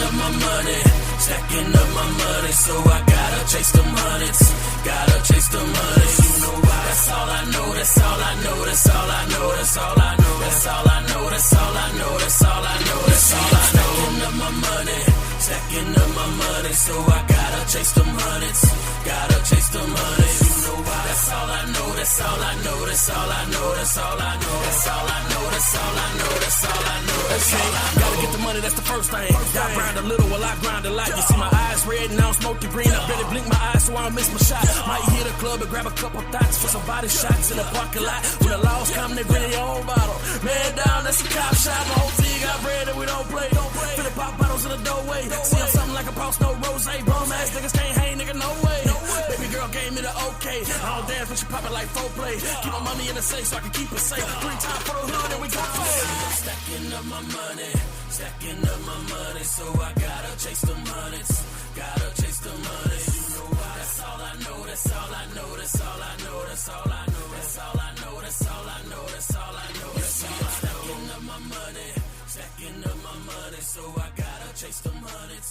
up my money, stacking up my money, so I gotta chase them hundreds, gotta chase them hundreds. You know why? That's all I know, that's all I know, that's all I know, that's all I know, that's all I know, that's all I know, that's all I know, that's all I know. Stacking up my money, stacking up my money, so I gotta chase them hundreds, gotta chase them hundreds. You know why? That's all I know, that's all I know, that's all I know, that's all I know, that's all I know, that's all I know, that's all I know, that's all I know. Gotta get the money, that's the first thing. Y'all grind a little while I grind a lot. You see my eyes red and I don't smoke the green. I better blink my eyes so I don't miss my shot. Might hit a club and grab a couple thoughts for some body shots in the parking lot. When the laws come, they bring their own bottle. Man down, that's a cop shot. My whole team got bread and we don't play. Fill the pop bottles in the doorway. See I'm something like a boss, no rose. Bum ass niggas can't hang, nigga, no way. Baby girl gave me the okay. I don't dance when she pop it like foreplay. Keep my money in the safe so I can keep it safe. 3 times for the hood and we got paid. Stacking up my money, stacking up my money, so I gotta chase them hundreds, gotta chase them hundreds. You know why? That's all I know, that's all I know, that's all I know, that's all I know, that's all I know, that's all I know, that's all I know, that's all I know. Stacking up my money, stacking up my money, so I gotta chase them hundreds.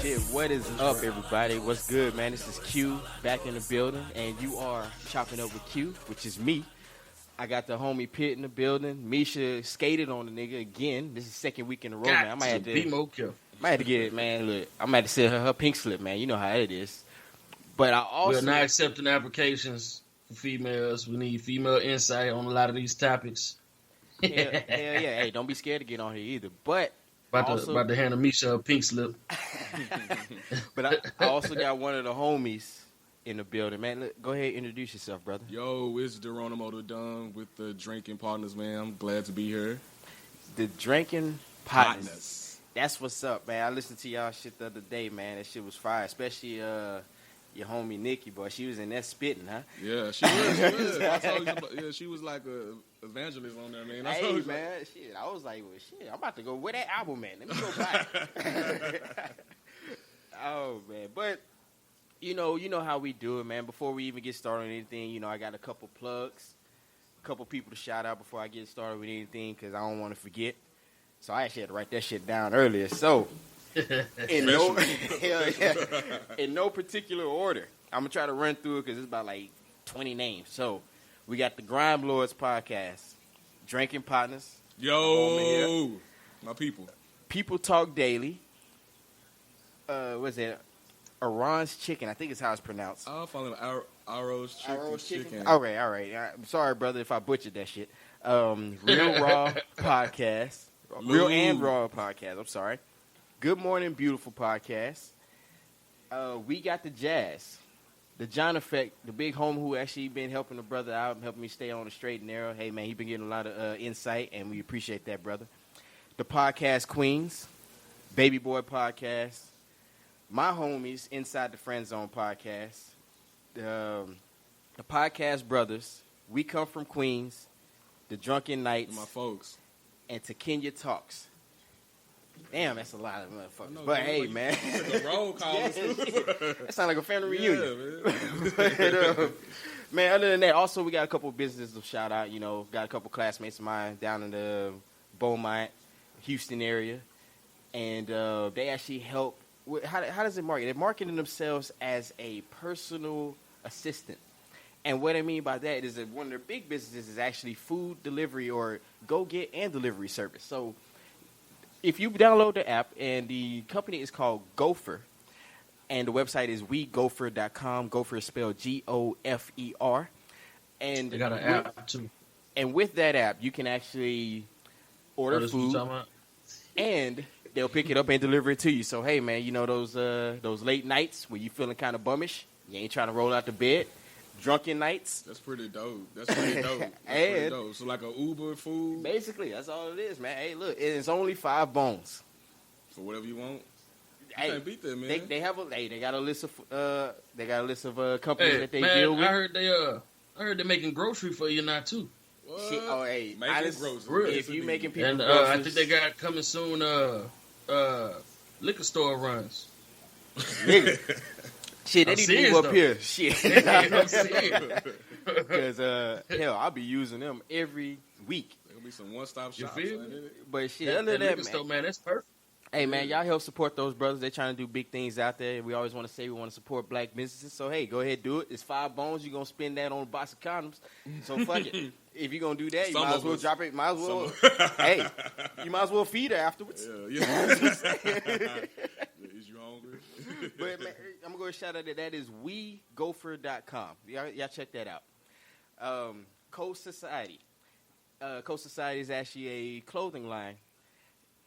Shit, what is up, everybody? What's good, man? This is Q back in the building, and you are chopping up with Q, which is me. I got the homie Pitt in the building. Mesha skated on the nigga again. This is the 2nd week in a row, man. I might have to be more careful. Might have to get it, man. Look, I might have to send her pink slip, man. You know how it is. But I also we're not accepting applications for females. We need female insight on a lot of these topics. Hell yeah. Hey, don't be scared to get on here either. But about to hand Mesha a pink slip. But I also got one of the homies in the building, man. Look, go ahead and introduce yourself, brother. Yo, it's Deronimo the Don with the Drankin Patanz, man. I'm glad to be here. The Drankin Patanz. That's what's up, man. I listened to y'all shit the other day, man. That shit was fire, especially your homie Nikki, boy. She was in there spitting, huh? Yeah, she was. I told you, she was like a evangelist on there, man. Hey, man, shit. I was like, well, shit, I'm about to go. Where that album at? Let me go buy it. Oh, man. But, you know how we do it, man. Before we even get started on anything, I got a couple plugs, a couple people to shout out before I get started with anything because I don't want to forget. So I actually had to write that shit down earlier. So, in no particular order, I'm going to try to run through it because it's about like 20 names. So, we got the Grime Lords podcast, Drankin Patanz. Yo, my people. People Talk Daily. What's that? Aron's Chicken. I think it's how it's pronounced. I'll follow Arrow's Chicken. All right. I'm sorry, brother, if I butchered that shit. Real Raw podcast. Real and Raw podcast. I'm sorry. Good Morning Beautiful podcast. We got the Jazz. The John Effect, the big homie who actually been helping the brother out and helping me stay on the straight and narrow. Hey, man, he been getting a lot of insight, and we appreciate that, brother. The Podcast Queens, Baby Boy podcast, my homies, Inside the Friend Zone podcast, the Podcast Brothers, We Come From Queens, The Drunken Knights, my folks, and Kenya Talks. Damn, that's a lot of motherfuckers. But hey, man. The roll call. That sounds like a family reunion. Yeah, man. Man, other than that, also we got a couple of businesses to shout out. Got a couple of classmates of mine down in the Beaumont, Houston area. And they actually help. How does it market? They're marketing themselves as a personal assistant. And what I mean by that is that one of their big businesses is actually food delivery or go-get and delivery service. So if you download the app, and the company is called Gopher, and the website is wegopher.com. Gopher is spelled Gofer. And they got an app, too. And with that app, you can actually order food, and they'll pick it up and deliver it to you. So, hey, man, those late nights where you feeling kind of bummish, you ain't trying to roll out the bed, drunken nights. That's pretty dope. Pretty dope. So like a Uber food? Basically, that's all it is, man. Hey, look, it's only 5 bones. For whatever you want. You can't beat that, man. They got a list of companies that they deal with. I heard they're making grocery for you now too. What? Shit, hey, making grocery. If you making people and groceries, I think they got coming soon. Liquor store runs. Nigga. Shit, they need to move up here. Shit. I'm serious. Because, hell, I'll be using them every week. There'll be some one-stop shops. You feel me? But shit, that other than that, store, man, that's perfect. Hey, man, y'all help support those brothers. They're trying to do big things out there. We always want to say we want to support black businesses. So, hey, go ahead, do it. It's 5 bones. You're going to spend that on a box of condoms. So, fuck it. If you're going to do that, you might as well drop it. Might as well. Hey, you might as well feed her afterwards. Yeah. Is you hungry? But, man, I'm going to shout out that is wegopher.com. Y'all check that out. Coast Society. Coast Society is actually a clothing line.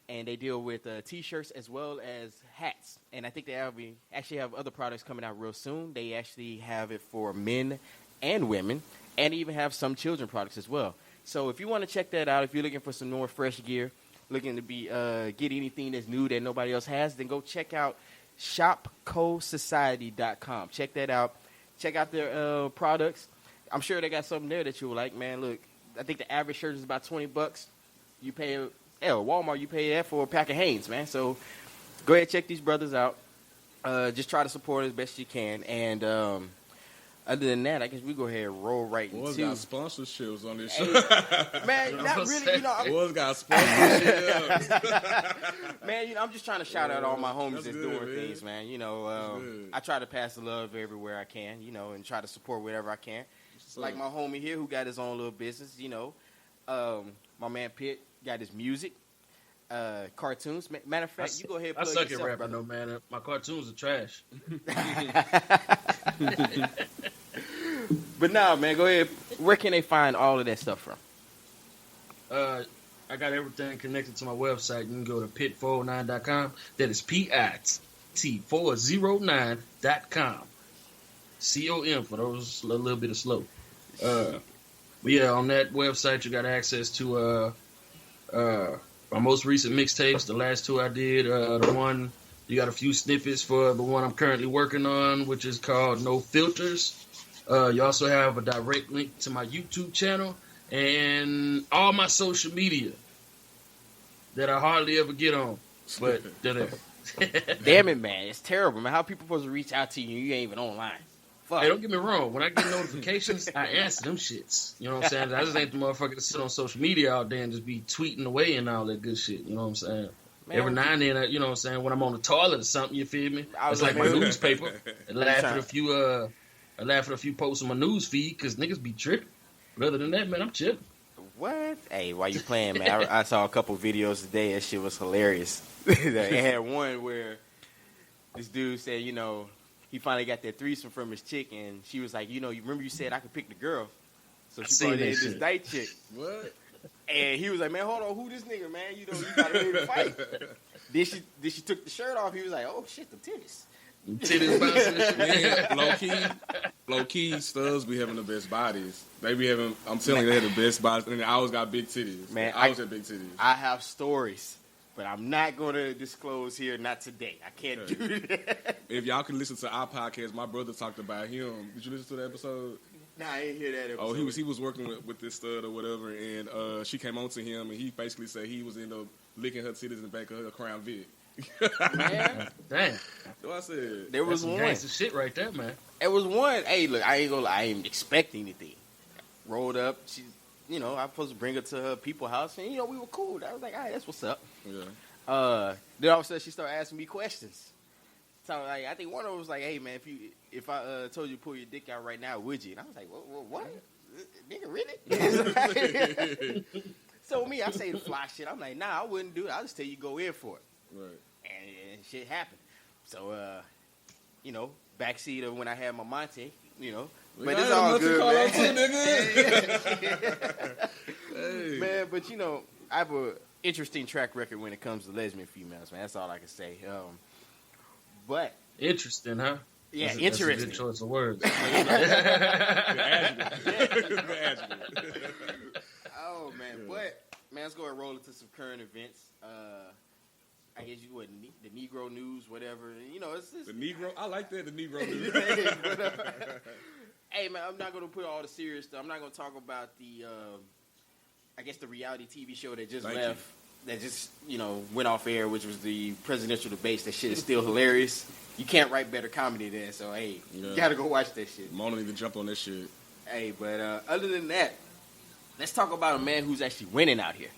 And they deal with T-shirts as well as hats. And I think they actually have other products coming out real soon. They actually have it for men and women, and even have some children products as well. So if you want to check that out, if you're looking for some more fresh gear, looking to get anything that's new that nobody else has, then go check out shopcosociety.com. Check that out. Check out their products. I'm sure they got something there that you'll like, man. Look, I think the average shirt is about $20. You pay Walmart, you pay that for a pack of Hanes, man. So go ahead, check these brothers out. Just try to support as best you can. And other than that, I guess we go ahead and roll right into. Boys got sponsorships on this show. Man, not really. Boys got sponsorships. Man, I'm just trying to shout out all my homies that's doing things, man. I try to pass the love everywhere I can, and try to support whatever I can. Like my homie here who got his own little business, my man Pitt got his music, cartoons. Matter of fact, you go ahead and plug yourself, yourself, I suck at rapping, brother. though, man. My cartoons are trash. But now, man, go ahead. Where can they find all of that stuff from? I got everything connected to my website. You can go to pit409.com. That is PIT409.com. COM for those a little bit of slow. But yeah, on that website, you got access to my most recent mixtapes. The last 2 I did. The one, you got a few snippets for the one I'm currently working on, which is called No Filters. You also have a direct link to my YouTube channel and all my social media that I hardly ever get on. But they're there. Damn it, man. It's terrible, man. How people supposed to reach out to you and you ain't even online? Fuck. Hey, don't get me wrong. When I get notifications, I answer them shits. You know what I'm saying? I just ain't the motherfucker to sit on social media all day and just be tweeting away and all that good shit. You know what I'm saying? Man, every now and then, you know what I'm saying? When I'm on the toilet or something, you feel me? It's like my newspaper. I laugh at a few posts on my news feed because niggas be tripping. But other than that, man, I'm chilling. What? Hey, why you playing, man? I saw a couple videos today. That shit was hilarious. They had one where this dude said, he finally got that threesome from his chick, and she was like, you remember you said I could pick the girl, so she brought in this dyke chick. What? And he was like, man, hold on, who this nigga, man? You got ready to fight. Then she took the shirt off. He was like, oh shit, the titties. Titties bouncing and Man, low key, studs be having the best bodies. They be having. I'm telling you, they have the best bodies, and I always got big titties. Man, I always have big titties. I have stories. But I'm not going to disclose here, not today. I can't do that. If y'all can listen to our podcast, my brother talked about him. Did you listen to that episode? Nah, I didn't hear that episode. Oh, he was working with this stud or whatever, and she came on to him, and he basically said he was licking her titties in the back of her Crown Vic. Man. damn. So I said, There was That's one. gangster shit right there, man. It was one. Hey, look, I ain't gonna lie. I ain't expecting anything. Rolled up. She's, I was supposed to bring her to her people's house, and, we were cool. I was like, all right, that's what's up. yeah. Then all of a sudden she started asking me questions. So I think one of them was like, "Hey man, if I told you to pull your dick out right now, would you?" And I was like, "What? Nigga, really?" So me, I say the fly shit. I'm like, "Nah, I wouldn't do it. I'll just tell you go in for it." Right. And shit happened. So backseat of when I had my Monte, But it's all good, man. Hey. Man, but I have a interesting track record when it comes to lesbian females, man. That's all I can say. But Interesting, huh? yeah, That's interesting. a good choice of words. Good adjective. Oh man, but man, let's go and roll into some current events. I guess the Negro news, whatever. It's The Negro, I like that. The Negro news. Hey man, I'm not gonna put all the serious stuff. I'm not gonna talk about the the reality TV show that just left. That just, went off air, which was the presidential debates. That shit is still hilarious. You can't write better comedy than so, hey, you gotta go watch that shit. Mona need to jump on that shit. Hey, but other than that, let's talk about a man who's actually winning out here.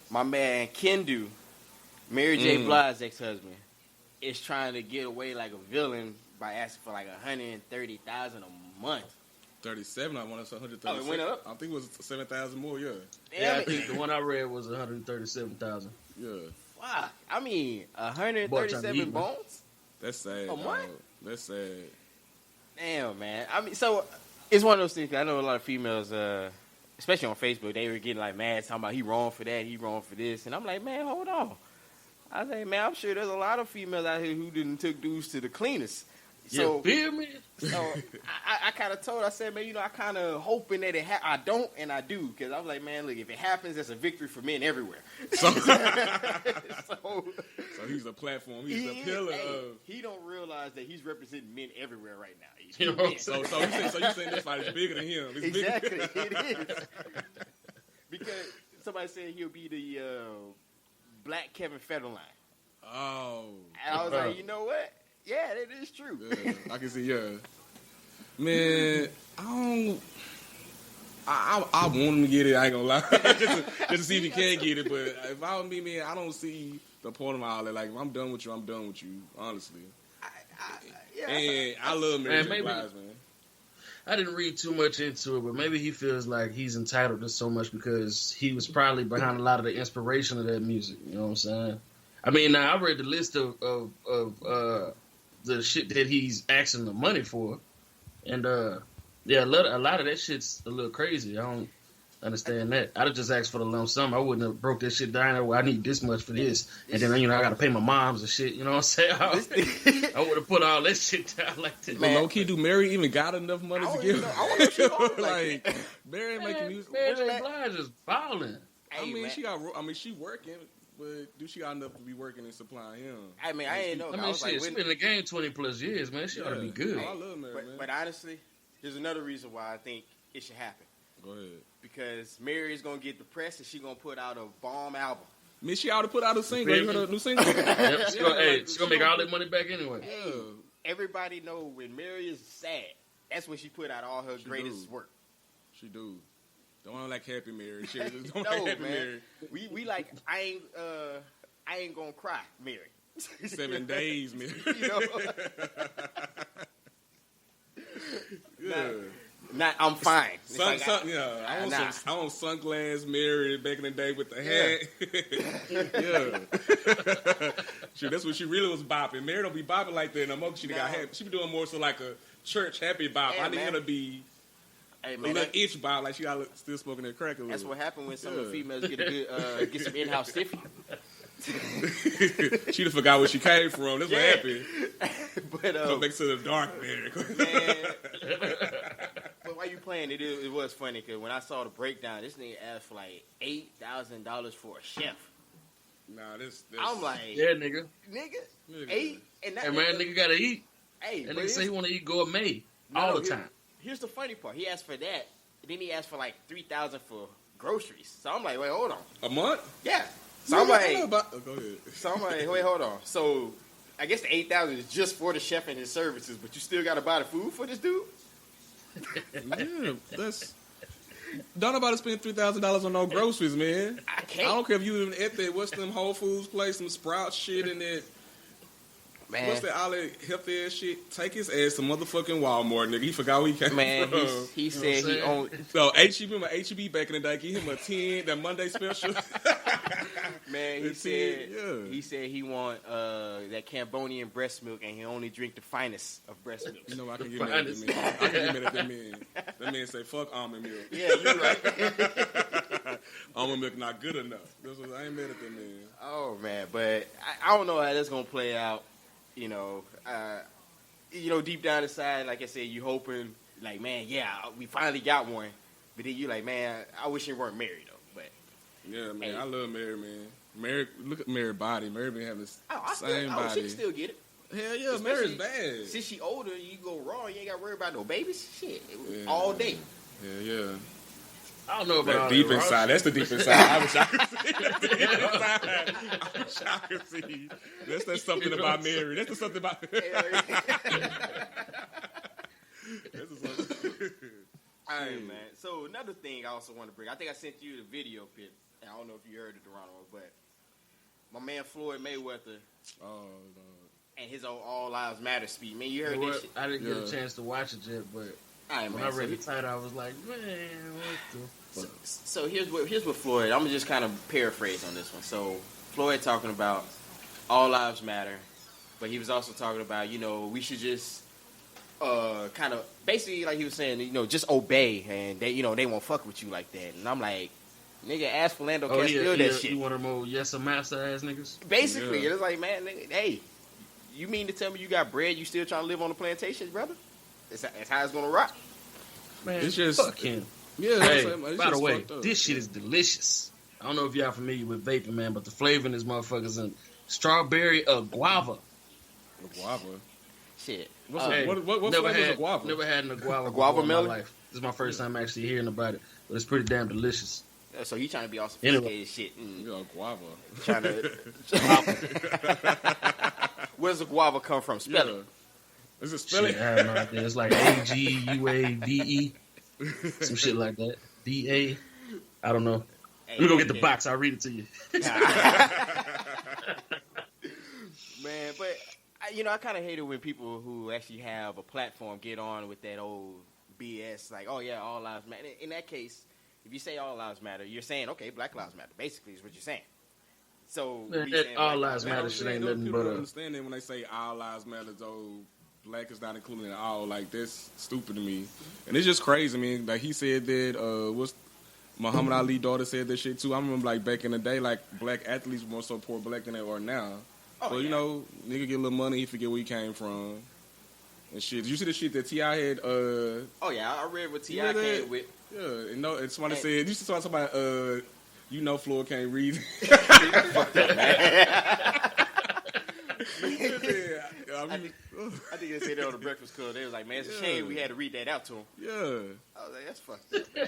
My man Kendu Mary J Blige's ex-husband is trying to get away like a villain by asking for like $130,000 a month. 37. I want to say 137. Oh, it went up? I think it was 7,000 more. Yeah. Yeah, I think the one I read was 137,000. Yeah. Wow. I mean, 137 bones? That's sad. A month? That's sad. Damn, man. I mean, so it's one of those things. I know a lot of females, especially on Facebook, they were getting like mad, talking about he wrong for that, he wrong for this, and I'm like, man, hold on. I say, man, I'm sure there's a lot of females out here who didn't took dudes to the cleaners. So, you feel me? So I kind of told, I said, man, I kind of hoping that I don't, and I do, because I was like, man, look, if it happens, that's a victory for men everywhere. So he's a platform. He's a pillar of. He don't realize that he's representing men everywhere right now. You know what I'm So you saying this fight is bigger than him? It's exactly, it is. Because somebody said he'll be the black Kevin Federline. Oh. And I was like, you know what? Yeah, that is true. Yeah, I can see, yeah. Man, I want him to get it, I ain't gonna lie. just to see if he can get it, but if I was me, man, I don't see the point of all that. Like, if I'm done with you, I'm done with you, honestly. And I love Mary J. Blige, man. I didn't read too much into it, but maybe he feels like he's entitled to so much because he was probably behind a lot of the inspiration of that music. You know what I'm saying? I mean, now I read the list of the shit that he's asking the money for, and yeah, a lot of that shit's a little crazy. I don't understand that. I'd have just asked for the lump sum. I wouldn't have broke that shit down. I need this much for this, and then I got to pay my moms and shit. You know what I'm saying? I would have put all that shit down like that. But low key, do Mary even got enough money to give? I want to know she owns like Mary making music. Mary J Blige is balling. Hey, I mean, man. she working. But do she got enough to be working and supplying him? I mean, I ain't know. I mean, she's been in the game 20 plus years, man. She ought to be good. Oh, I love Mary, man. But honestly, there's another reason why I think it should happen. Go ahead. Because Mary is gonna get depressed and she's gonna put out a bomb album. I mean, she ought to put out a single. You heard a new single? Yep, she's gonna make all that money back anyway. Yeah. Everybody know when Mary is sad, that's when she put out all her greatest work. She do. Don't like Happy Mary. She don't No, like Happy man. Mary. We like I ain't gonna cry, Mary. 7 days, Mary. You know? Yeah. Not I'm fine. I want sunglass Mary back in the day with the hat. Yeah. Sure, that's what she really was bopping. Mary don't be bopping like that no more. She got happy. She be doing more so like a church happy bop. Yeah, I need her to be a little itch bop, like she got still smoking that crack a little. That's what happened when some of the females get a good get some in-house stiffy. She done forgot where she came from. That's what happened. But come back to the dark, Mary. Man. But while you playing, it was funny because when I saw the breakdown, this nigga asked for like $8,000 for a chef. Nah, this I'm like, yeah, nigga. 8 and that. Hey man, nigga gotta eat. Hey, that nigga say he want to eat gourmet all the time. Here's the funny part. He asked for that, then he asked for like $3,000 for groceries. So I'm like, wait, hold on. A month? Yeah. So I'm like, go ahead. So I'm like, wait, hold on. So I guess the $8,000 is just for the chef and his services, but you still got to buy the food for this dude. Yeah, that's. Don't nobody spend $3,000 on no groceries, man. I can't. I don't care if you even at that. What's them Whole Foods place, some Sprout shit, and that. Man. What's that all that healthy ass shit? Take his ass to motherfucking Walmart, nigga. He forgot where he came from. He said he owned. So HEB back in the day, give him a 10, that Monday special. Man, he said he want that Cambodian breast milk, and he only drink the finest of breast milk. You know, I can get mad at that man. I can get mad at that man. That man say, fuck almond milk. Yeah, you're right. Almond milk not good enough. I ain't mad at that man. Oh, man, but I don't know how that's going to play out. You know, deep down inside, like I said, you hoping, like, man, yeah, we finally got one. But then you like, man, I wish you weren't married, though. But yeah, man, I love Mary, man. Mary, look at Mary's body. Mary been having the same body. She can still get it. Hell yeah, Mary's bad. Since she older, you go raw, you ain't got to worry about no babies. Shit, all day. Yeah. I don't know about that deep inside. That's the deep inside. I wish I could see. That's the deep inside. I wish I could see. That's something about Mary. That's something about. All right, man. So another thing I also want to bring. I think I sent you the video, Pit. I don't know if you heard it, Deronimo, but my man Floyd Mayweather Oh, and his old All Lives Matter speech. Man, you heard this shit? I didn't get a chance to watch it yet, but when I read the title, I was like, man, what the fuck? So here's what Floyd. I'm gonna just kind of paraphrase on this one. So Floyd talking about all lives matter, but he was also talking about we should just kind of basically like he was saying just obey and they won't fuck with you like that. And I'm like, nigga, ask Philando Castile that shit. You one of them old yes or master ass niggas? Basically, it's like, man, nigga, hey, you mean to tell me you got bread? You still trying to live on the plantation, brother? That's how it's gonna rock. Man, it's just fuck him. Yeah. Hey, by the way, this shit is delicious. I don't know if y'all familiar with vaping, man, but the flavor in this motherfucker's in strawberry guava. Guava. Shit. What flavor is a guava? Never had a guava. A guava in my melon? life. This is my first time actually hearing about it, but it's pretty damn delicious. So he trying to be all sophisticated shit. Guava. Trying to. Where does a guava come from? Spell it. Is it spelling? Shit, I have no idea. It's like AGUAVE, some shit like that. DA. I don't know. Let me go get the box. I'll read it to you. Man, but I kind of hate it when people who actually have a platform get on with that old BS. Like, oh yeah, all lives matter. In that case, if you say all lives matter, you're saying okay, Black lives matter. Basically, is what you're saying. So all lives matter shit ain't nothing people but don't understand it when they say all lives matter. Though black is not included in all. Like that's stupid to me, and it's just crazy. I mean, like he said that. What's Muhammad Ali's daughter said that shit too. I remember like back in the day, like black athletes were more so poor black than they are now. Oh, so nigga get a little money, he forget where he came from and shit. Did you see the shit that T.I. had? Oh yeah, I read what T.I. came with. Yeah, and somebody said you should talk about Floyd can't read. Fucked up, man. I think they said that on the Breakfast Club. They was like, man, it's a shame we had to read that out to him. Yeah. I was like, that's fucked up, man.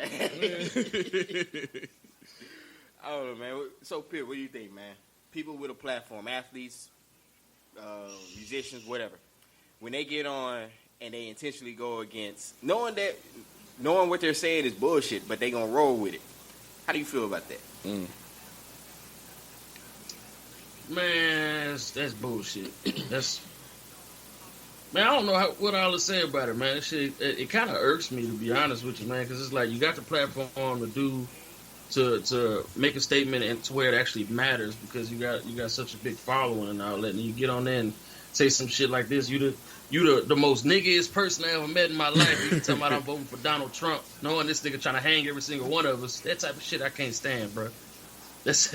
I don't know, man. So, Pip, what do you think, man? People with a platform, athletes, musicians, whatever, when they get on and they intentionally go against, knowing what they're saying is bullshit, but they gonna roll with it. How do you feel about that? Man, that's bullshit. Man, I don't know what all to say about it, man. It kind of irks me, to be honest with you, man, because it's like you got the platform to make a statement and to where it actually matters because you got such a big following and all that, and you get on there and say some shit like this. You the most niggiest person I ever met in my life. You talking about I'm voting for Donald Trump, knowing this nigga trying to hang every single one of us. That type of shit I can't stand, bro. That's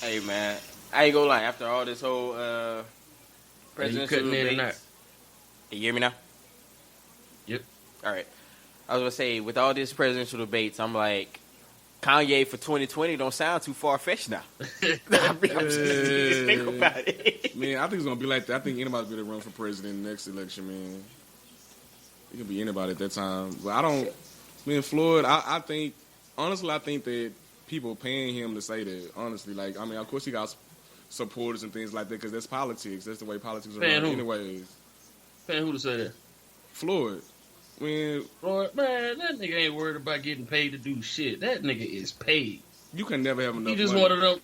Hey, man, I ain't gonna lie. After all this whole presidential debates, you hear me now? Yep. All right. I was gonna say, with all this presidential debates, I'm like, Kanye for 2020 don't sound too far-fetched now. I'm just think about it. Man, I think it's gonna be like that. I think anybody's gonna run for president in the next election, man. It could be anybody at that time. But Floyd, I think that people paying him to say that, honestly. Like, I mean, of course he got supporters and things like that because that's politics. That's the way politics are run anyways. Paying who to say that? Floyd. Floyd, man, that nigga ain't worried about getting paid to do shit. That nigga is paid. You can never have enough money. He just one of them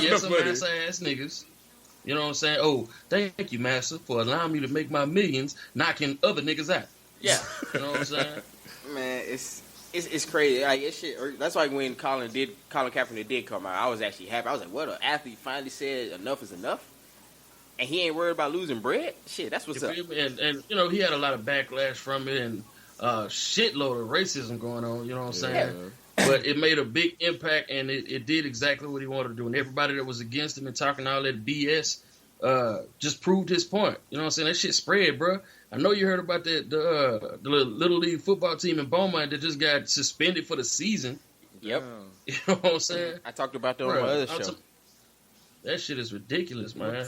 yes ass niggas. You know what I'm saying? Oh, thank you, master, for allowing me to make my millions knocking other niggas out. Yeah. You know what I'm saying? Man, it's crazy. Like, it's shit. That's why when Colin Kaepernick did come out, I was actually happy. I was like, what, an athlete finally said enough is enough? And he ain't worried about losing bread? Shit, that's what's up. And he had a lot of backlash from it and shitload of racism going on, you know what I'm saying? Yeah. But it made a big impact, and it did exactly what he wanted to do. And everybody that was against him and talking all that BS just proved his point. You know what I'm saying? That shit spread, bro. I know you heard about the Little League football team in Beaumont that just got suspended for the season. Yep. You know what I'm saying? I talked about that on my other show. That shit is ridiculous, man.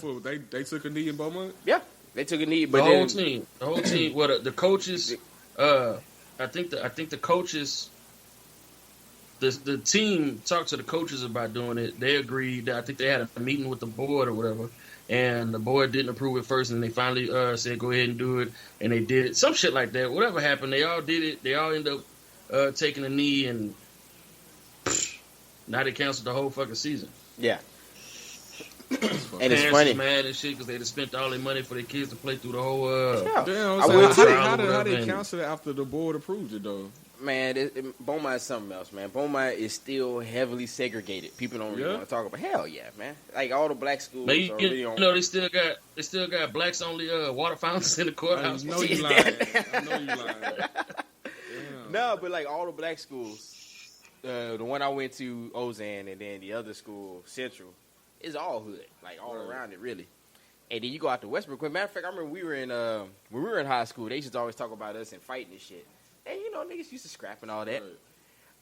They took a knee in Beaumont? Yeah, they took a knee, but the whole team. Well, the coaches. I think the coaches. The team talked to the coaches about doing it. They agreed. I think they had a meeting with the board or whatever, and the board didn't approve it first, and they finally said go ahead and do it, and they did it. Some shit like that. Whatever happened, they all did it. They all ended up taking a knee, and now they canceled the whole fucking season. Yeah. And it's funny. mad and shit because they just spent all their money for their kids to play through the whole. Damn, how they cancel it after the board approved it though? Man, Beaumont is something else, man. Beaumont is still heavily segregated. People don't really want to talk about. Hell yeah, man. Like all the black schools. But you know, they still got blacks only water fountains in the courthouse. I know you lying. I know you lying. No, but like all the black schools, the one I went to, Ozan, and then the other school, Central, is all hood, like all around it, really. And then you go out to Westbrook. Matter of fact, I remember when we were in high school, they used to always talk about us and fighting and shit. And you know, niggas used to scrap and all that. Right.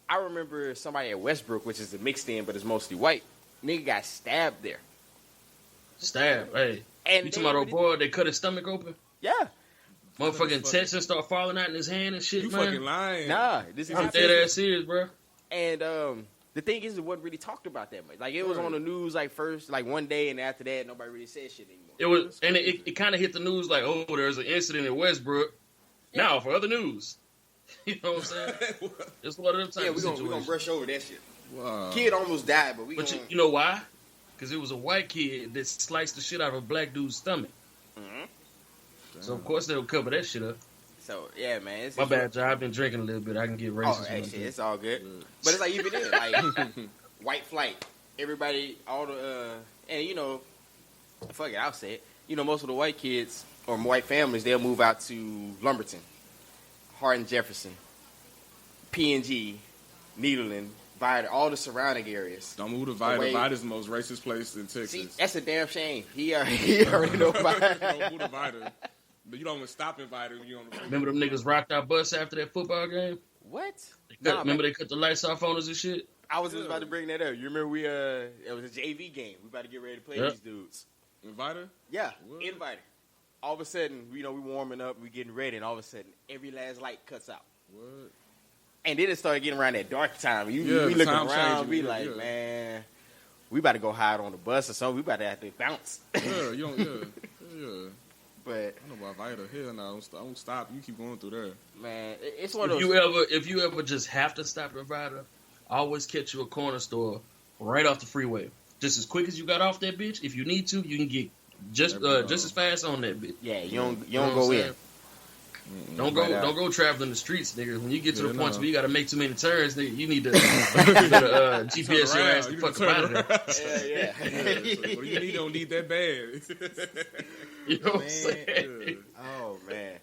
I remember somebody at Westbrook, which is a mixed in, but it's mostly white. Nigga got stabbed there. Stabbed, hey. And you talking about old boy? They cut his stomach open. Yeah. Motherfucking intestines start falling out in his hand and shit. You man. Fucking lying. Nah, this is I'm dead ass serious, bro. And the thing is, it wasn't really talked about that much. Like it was on the news, like first, like one day, and after that, nobody really said shit anymore. It was, and it kind of hit the news like, oh, there's an incident in Westbrook. Yeah. Now for other news. You know what I'm saying? It's one of them type of situations. We're going to brush over that shit. Wow. Kid almost died, but you know why? Because it was a white kid that sliced the shit out of a black dude's stomach. Mm-hmm. So, of course, they'll cover that shit up. So, yeah, man. My bad, John. I've been drinking a little bit. I can get racist. Oh, shit, it's all good. But it's like, even then, like, white flight. Everybody, all the, and, you know, fuck it, I'll say it. You know, most of the white kids or white families, they'll move out to Lumberton, Hardin Jefferson, P&G, Needland, Vida, all the surrounding areas. Don't move to Vida. Vida's the most racist place in Texas. See, that's a damn shame. He already know Vida. Don't move to Vida. But you don't even stop in Vida when you on the freeway. Remember them niggas rocked our bus after that football game? What? Remember they cut the lights off on us and shit? I was just about to bring that up. You remember it was a JV game. We about to get ready to play these dudes. In Vida? Yeah, in Vida. All of a sudden, you know, we warming up, we getting ready, and all of a sudden, every last light cuts out. What? And then it started getting around that dark time. We looking around, we like, man, we about to go hide on the bus or something. We about to have to bounce. Yeah, you don't, yeah. But I don't know about Vida. Hell no, don't stop. You keep going through there. Man, it's one of those. If you ever just have to stop at Vida, always catch you a corner store right off the freeway. Just as quick as you got off that bitch, if you need to, you can get just as fast on that bitch. Yeah, you don't go in. Don't go traveling the streets, nigga. When you get to the point where you got to make too many turns, nigga, you need to GPS your ass the fuck out of there. Yeah. What do you need? Don't need that bad. You know what I'm saying? Oh man.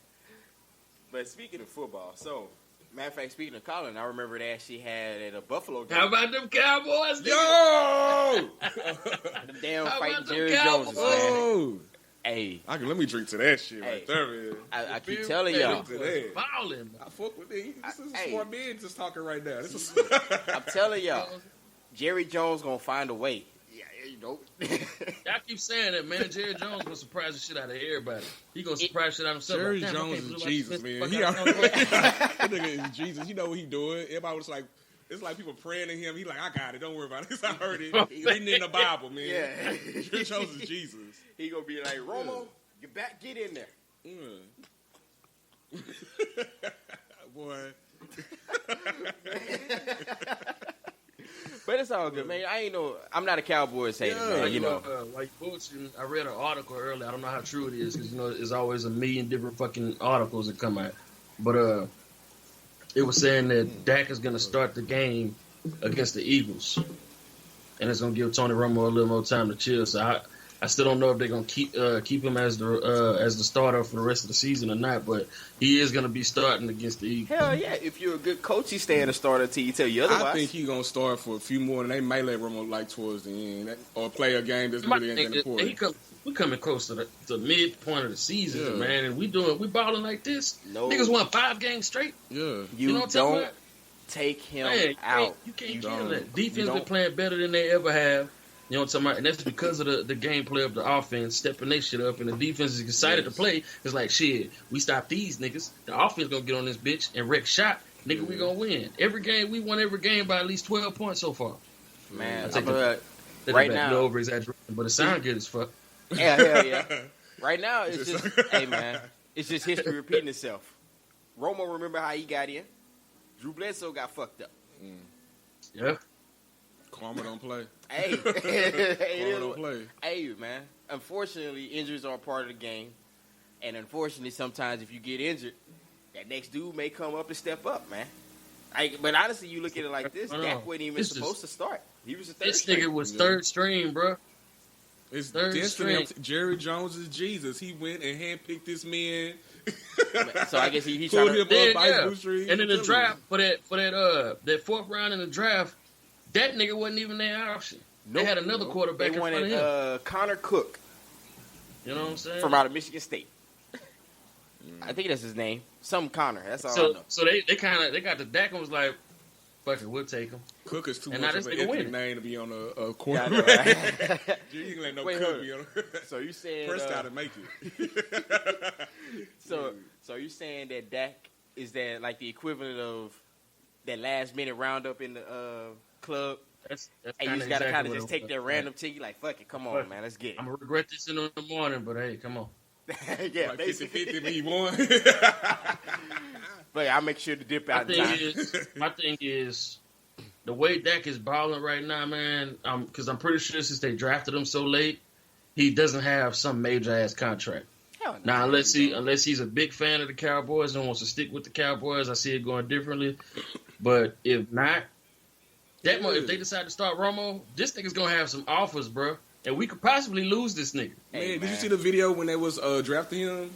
But speaking of football, so matter of fact, speaking of Colin, I remember they actually had at a Buffalo game. How about them Cowboys? Yo! Them damn fighting Jerry Jones, man. Hey, let me drink to that shit right there, man. I keep telling y'all. Balling. I fuck with me. This is a smart man just talking right now. I'm telling y'all, Jerry Jones gonna find a way. Yeah, you know. Y'all keep saying that, man. Jerry Jones gonna surprise the shit out of everybody. He gonna surprise shit out of himself. Jerry Jones is Jesus, man. That nigga is Jesus. You know what he doing. Everybody was like, it's like people praying to him. He like, I got it. Don't worry about it. I heard it. Reading in the Bible, man. Yeah. Jerry Jones is Jesus. He gonna be like, Romo, get in there. Boy. But it's all good, man. I'm not a Cowboys hater, man. You know. Like I read an article earlier. I don't know how true it is because you know there's always a million different fucking articles that come out. But it was saying that Dak is gonna start the game against the Eagles, and it's gonna give Tony Romo a little more time to chill. So I still don't know if they're gonna keep him as the starter for the rest of the season or not, but he is gonna be starting against the Eagles. Hell yeah! If you're a good coach, he's staying a starter till you tell you otherwise. I think he's gonna start for a few more, and they may let Romo like towards the end or play a game that's really ain't that important. We coming close to the midpoint of the season, man, and we balling like this. No. Niggas won 5 games straight. Yeah, you know don't take him out. You can't kill that. Defense been playing better than they ever have. You know what I'm talking about? And that's because of the gameplay of the offense, stepping their shit up, and the defense is excited to play. It's like, shit, we stop these niggas. The offense going to get on this bitch and wreck shot. Nigga, we going to win. We won every game by at least 12 points so far. Man, right now. No over-exaggeration, but it sounds good as fuck. Yeah, hell yeah. Right now, it's just, hey, man, it's just history repeating itself. Romo, remember how he got in? Drew Bledsoe got fucked up. Yeah. Farmer don't play. Hey, Farmer don't play. Hey, man. Unfortunately, injuries are a part of the game, and unfortunately, sometimes if you get injured, that next dude may come up and step up, man. But honestly, you look at it like this: Dak wasn't even supposed to start. He was a third string. This nigga was third string, bro. It's destiny. Jerry Jones is Jesus. He went and handpicked this man. So I guess he pulled tried him to. up by his bootstrings. And in the draft for that fourth round in the draft, that nigga wasn't even their option. They had another quarterback They in front of him. wanted Connor Cook. You know what I'm saying? From out of Michigan State. I think that's his name. Some Connor. That's all I know. So they got the Dak and was like, fuck it, we'll take him. Cook is too and much now of this an nigga ethnic name to be on a quarterback. Yeah, right? You can let no Wait, Cook be on. So you saying Prescott to make it. So you saying that Dak is that like the equivalent of that last minute roundup in the club? That's And you just gotta kind of just take that random ticket, like fuck it, come on, man, let's get it. I'm gonna regret this in the morning, but hey, come on. Yeah, like basically. 50-50 when he won. But I'll make sure to dip out in time. My thing is, the way Dak is balling right now, man, because I'm pretty sure since they drafted him so late, he doesn't have some major ass contract. Hell no. Now, unless he's a big fan of the Cowboys and wants to stick with the Cowboys, I see it going differently. But if not, if they decide to start Romo, this nigga's gonna have some offers, bro, and we could possibly lose this nigga. Hey, man, did you see the video when they was drafting him?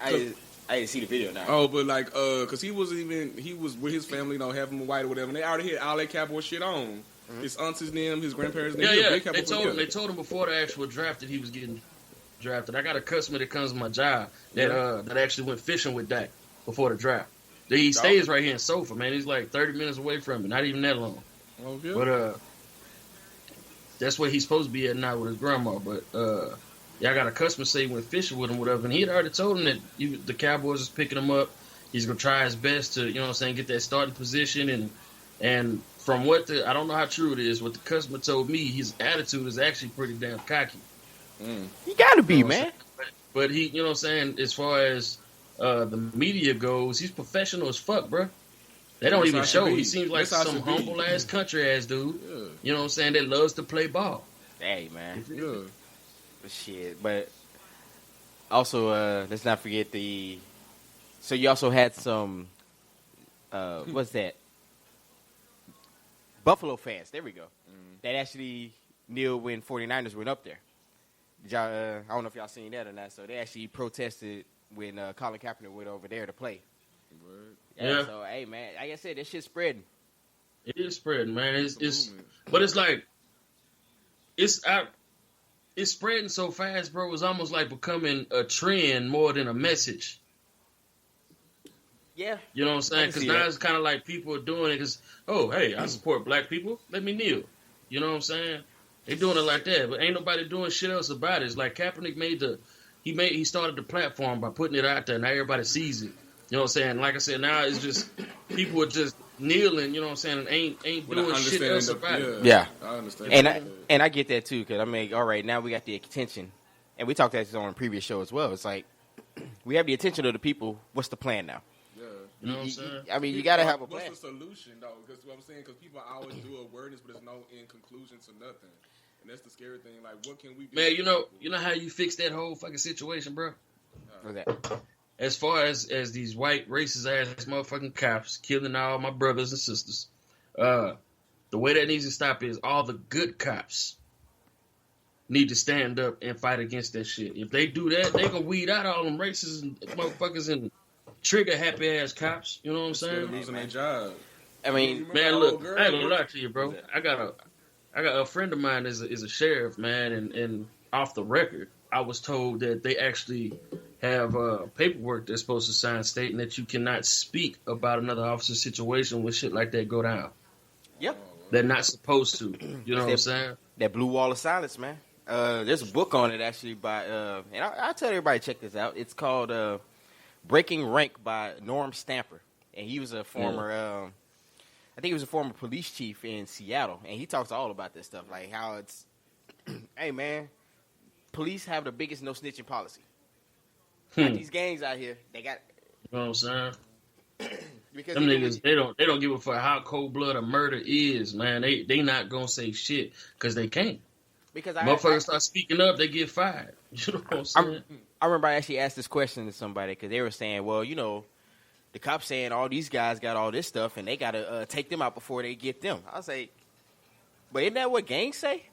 I didn't see the video now. Oh, but like, cause he was with his family, you know, having him white or whatever. And they already had all that Cowboy shit on. His aunts' name, his grandparents' name. Yeah. They told him before the actual draft that he was getting drafted. I got a customer that comes to my job that actually went fishing with Dak before the draft. He stays right here in Sofa, man. He's like 30 minutes away from me, not even that long. Okay. But that's where he's supposed to be at now with his grandma. But I got a customer say he went fishing with him, whatever, and he had already told him that the Cowboys is picking him up. He's gonna try his best to, get that starting position. And from I don't know how true it is, what the customer told me, his attitude is actually pretty damn cocky. You gotta be, man. But he, as far as the media goes, he's professional as fuck, bro. They don't even show. He seems like some humble ass country ass dude. Yeah. You know what I'm saying? That loves to play ball. Hey, man. Yeah. Shit, but also let's not forget So you also had some what's that? Buffalo fans. There we go. That actually kneeled when 49ers went up there. Did y'all, I don't know if y'all seen that or not. So they actually protested when Colin Kaepernick went over there to play. Yeah. So hey, man, like I said, this shit's spreading. It is spreading, man. But it's like it's spreading so fast, bro. It's almost like becoming a trend more than a message. Yeah. You know what I'm saying? Because now it's kind of like people are doing it because, oh, hey, I support black people. Let me kneel. You know what I'm saying? They doing it like that, but ain't nobody doing shit else about it. It's like Kaepernick he started the platform by putting it out there. Now everybody sees it. You know what I'm saying? Like I said, now it's just people are just kneeling. You know what I'm saying? And ain't doing shit else about it. Yeah, I understand. And I get that too because I mean, all right, now we got the attention, and we talked about this on a previous show as well. It's like we have the attention of the people. What's the plan now? Yeah. You know what I'm saying? I mean, you gotta have a plan. What's the solution though? Because what I'm saying, because people always do awareness, but there's no end conclusion to nothing. And that's the scary thing. Like, what can we do? Man, you know how you fix that whole fucking situation, bro? What's that? As far as these white racist ass motherfucking cops killing all my brothers and sisters, the way that needs to stop is all the good cops need to stand up and fight against that shit. If they do that, they gonna weed out all them racist motherfuckers and trigger happy ass cops. You know what I'm saying? They're losing their job. I mean, man, look, I ain't gonna lie to you, bro. I got a friend of mine is a sheriff, man, and off the record, I was told that they actually have paperwork they're supposed to sign stating that you cannot speak about another officer's situation when shit like that go down. Yep. They're not supposed to. You know what I'm saying? That blue wall of silence, man. There's a book on it actually by, and I'll tell everybody to check this out. It's called Breaking Rank by Norm Stamper, and he was a former, I think he was a former police chief in Seattle, and he talks all about this stuff, like how it's, hey man, police have the biggest no snitching policy. Got these gangs out here, they got. You know what I'm saying? Because them niggas, they don't give a fuck how cold blood a murder is, man. They not gonna say shit because they can't. Because motherfuckers start speaking up, they get fired. You know what I'm saying? I remember I actually asked this question to somebody because they were saying, well, you know, the cops saying all these guys got all this stuff and they got to take them out before they get them. I was like, but isn't that what gangs say?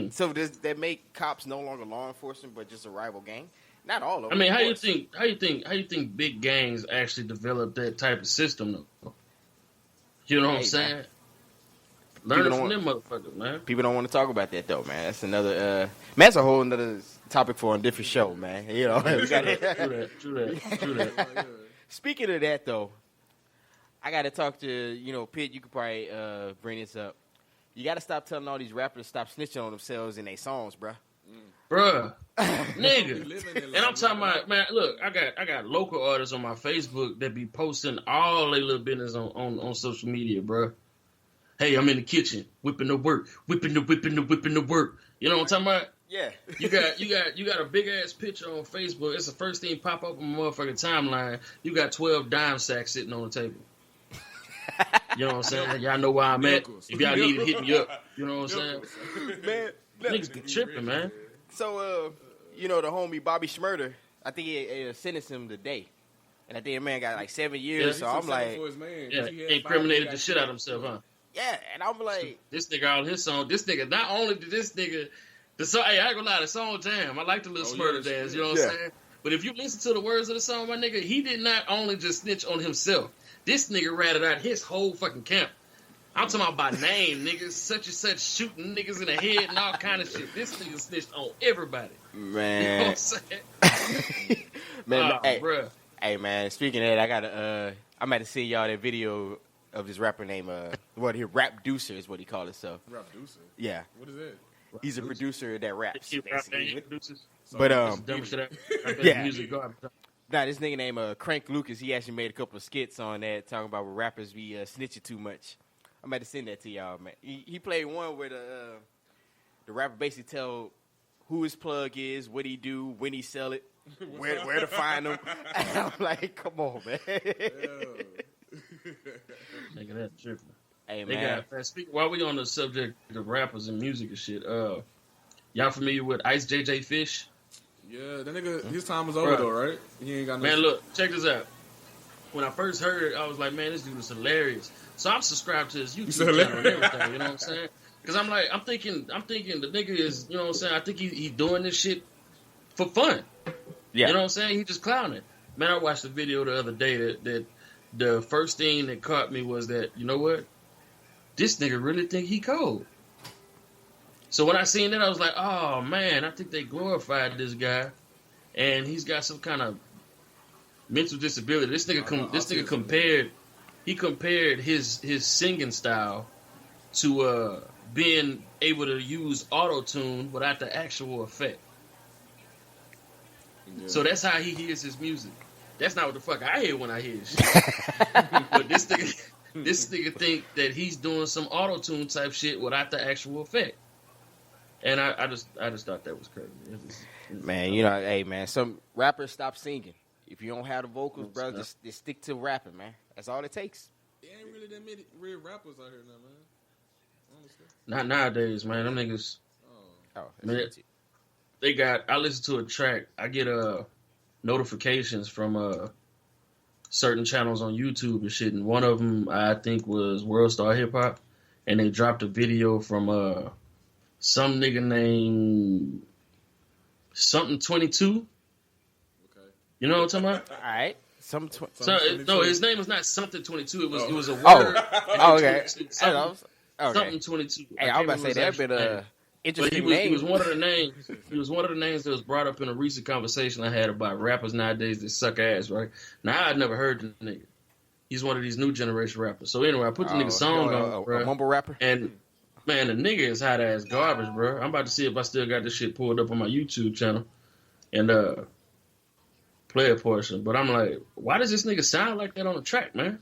So does that make cops no longer law enforcement but just a rival gang? Not all of them. I mean, how you think big gangs actually develop that type of system though? You know what I'm saying? Learn from them motherfuckers, man. People don't want to talk about that though, man. That's another man, that's a whole another topic for a different show, man. You know. True that. Speaking of that though, I got to talk to, you know, Pitt, you could probably bring this up. You got to stop telling all these rappers to stop snitching on themselves in their songs, bruh. Bruh, nigga. And I'm talking about, man, look, I got local artists on my Facebook that be posting all their little business on social media, bruh. Hey, I'm in the kitchen, whipping the work, whipping the work. You know what I'm talking about? Yeah. You got a big ass picture on Facebook. It's the first thing pop up on my motherfucking timeline. You got 12 dime sacks sitting on the table. You know what I'm saying? Y'all know where I'm at. If y'all need to hit me up. You know what I'm saying? Man, niggas be tripping, man. So, you know, the homie Bobby Shmurda, I think he sentenced him today. And I think the man got like 7 years. Yeah, so I'm like, he incriminated the shit out of himself, huh? Yeah, and I'm like, this nigga on his song. This nigga, not only did this nigga, the song. Hey, I ain't gonna lie, the song jam. I like the little Shmurda dance. You know what I'm saying? But if you listen to the words of the song, my nigga, he did not only just snitch on himself. This nigga ratted out his whole fucking camp. I'm talking about by name, niggas, such and such, shooting niggas in the head and all kind of shit. This nigga snitched on everybody. Man. You know what I'm saying? Man, hey, bruh. Hey, man, speaking of that, I gotta, I'm about to send y'all that video of this rapper named, Rap Deucer is what he called himself. Rap Deucer? Yeah. What is that? He's a producer that raps. Producers. But, yeah. Music garbage. Nah, this nigga named Crank Lucas, he actually made a couple of skits on that talking about where rappers be snitching too much. I'm about to send that to y'all, man. He played one where the rapper basically tell who his plug is, what he do, when he sell it, where to find him. I'm like, come on, man. Nigga, that tripping. Hey, man. While we on the subject of rappers and music and shit, y'all familiar with Ice JJ Fish? Yeah, that nigga, his time was over though, right? He ain't got no man, look, check this out. When I first heard it, I was like, man, this dude is hilarious. So I'm subscribed to his YouTube channel and everything, you know what I'm saying? Because I'm thinking the nigga is, you know what I'm saying? I think he doing this shit for fun. Yeah. You know what I'm saying? He just clowning. Man, I watched the video the other day that the first thing that caught me was that, you know what? This nigga really think he cold. So when I seen that, I was like, oh, man, I think they glorified this guy. And he's got some kind of mental disability. This nigga compared his singing style to being able to use auto-tune without the actual effect. Yeah. So that's how he hears his music. That's not what the fuck I hear when I hear shit. But this nigga think that he's doing some auto-tune type shit without the actual effect. And I just thought that was crazy. Man, you know, hey, man, some rappers stop singing. If you don't have the vocals, bro, just stick to rapping, man. That's all it takes. There ain't really that many real rappers out here now, man. Honestly. Not nowadays, man. Them niggas. Man, they got. I listen to a track. I get notifications from certain channels on YouTube and shit. And one of them, I think, was World Star Hip Hop, and they dropped a video from some nigga named something 22. Okay. You know what I'm talking about? All right. No, his name was not something 22. It was a word. Okay. Something 22. Hey, I was about to say that been interesting name. He was one of the names. He was one of the names that was brought up in a recent conversation I had about rappers nowadays that suck ass. Right now, I'd never heard the nigga. He's one of these new generation rappers. So anyway, I put the nigga song on, bro. A mumble rapper. And man, the nigga is hot ass garbage, bro. I'm about to see if I still got this shit pulled up on my YouTube channel and play a portion. But I'm like, why does this nigga sound like that on the track, man?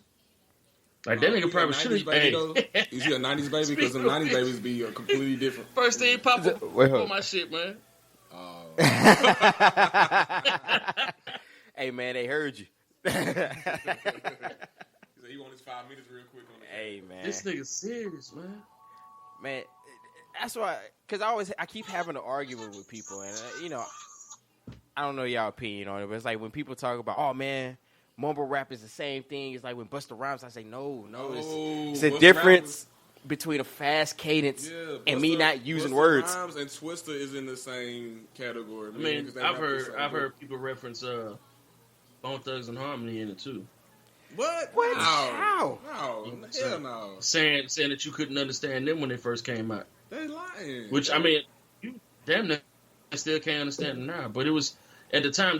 Like, that nigga probably should have. Hey. Is he a 90s baby? Because the 90s babies be completely different. First thing pop up on my shit, man. Hey, man, they heard you. He said he want his 5 minutes real quick on the Hey, man. This nigga serious, man. Man, that's why, because I keep having an argument with people, and I don't know y'all opinion on it, but it's like when people talk about, oh man, mumble rap is the same thing. It's like when Busta Rhymes, I say no, it's a difference between a fast cadence and me not using Busta words. Rhymes and Twista is in the same category. I mean, I've heard people reference Bone Thugs and Harmony in it too. What? How? No, hell no. Saying that you couldn't understand them when they first came out. They lying. Which, I mean, you damn near still can't understand them now. But it was, at the time,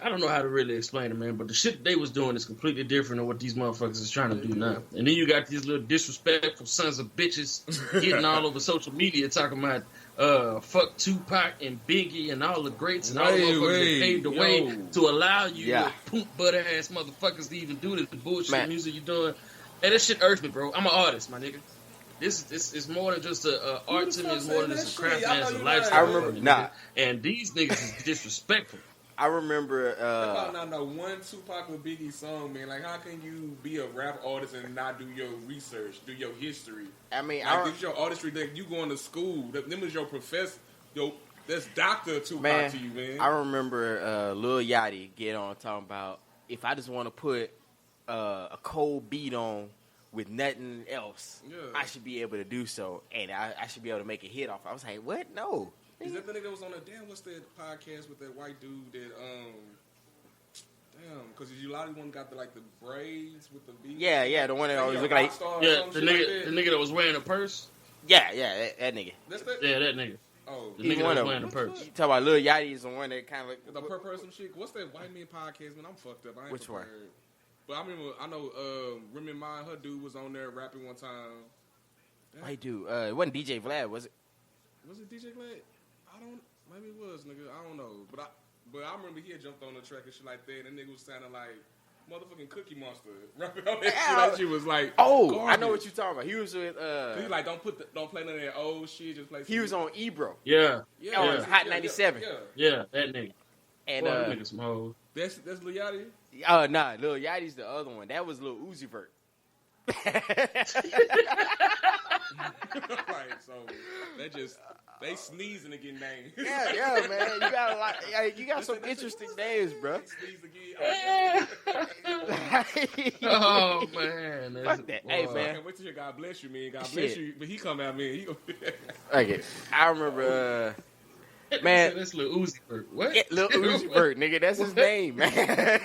I don't know how to really explain it, man, but the shit they was doing is completely different than what these motherfuckers is trying to do now. And then you got these little disrespectful sons of bitches getting all over social media talking about fuck Tupac and Biggie and all the greats and all the motherfuckers that paved the way to allow you poop butter ass motherfuckers to even do this bullshit music you doing. Hey, that shit irks me, bro. I'm an artist, my nigga. This is more than just a art to me. It's more than just a craft, man. It's a lifestyle. I remember, and these niggas is disrespectful. I remember. I don't know one Tupac or Biggie song, man. Like, how can you be a rap artist and not do your research, do your history? I mean, like, it's your artistry that you going to school. Them is your professor. That's Dr. Tupac to you, man. I remember Lil Yachty get on talking about if I just want to put a cold beat on with nothing else, I should be able to do so, and I should be able to make a hit off. I was like, what? No. Is that the nigga that was on what's that podcast with that white dude that, because a lot of one got the braids with the beat? Yeah, the one that always look like... Yeah, the nigga that was wearing a purse? Yeah, that nigga. That's that? Yeah, that nigga. Oh. The nigga that was wearing a purse. You talk about Lil Yachty is the one that kind of like... The per person shit? What's that white man podcast, man? I'm fucked up. I ain't Which prepared. one? But I know Remy Ma, her dude was on there rapping one time. White dude. It wasn't DJ Vlad, was it? Was it DJ Vlad? Maybe it was, nigga. I don't know. But I remember he had jumped on the track and shit like that, and the nigga was sounding like motherfucking Cookie Monster. Rapping on that shit. That shit was like, garbage. I know what you're talking about. He was with he like, don't play none of that old shit, just play. He was on Ebro. Yeah. Hot 97. Yeah, that nigga. And nigga some hoes. That's Lil Yachty? Nah, Lil Yachty's the other one. That was Lil Uzi Vert. Right, so they sneezing to get names. Yeah, man. You got a lot. You got some interesting names, bro. Oh man, fuck that. Hey man, I can't wait to hear God bless you, man. God bless you, but he come out, man. Okay, I remember. Man, that's Lil Uzi Vert. What? Yeah, Lil Uzi Vert, nigga. That's his name, man.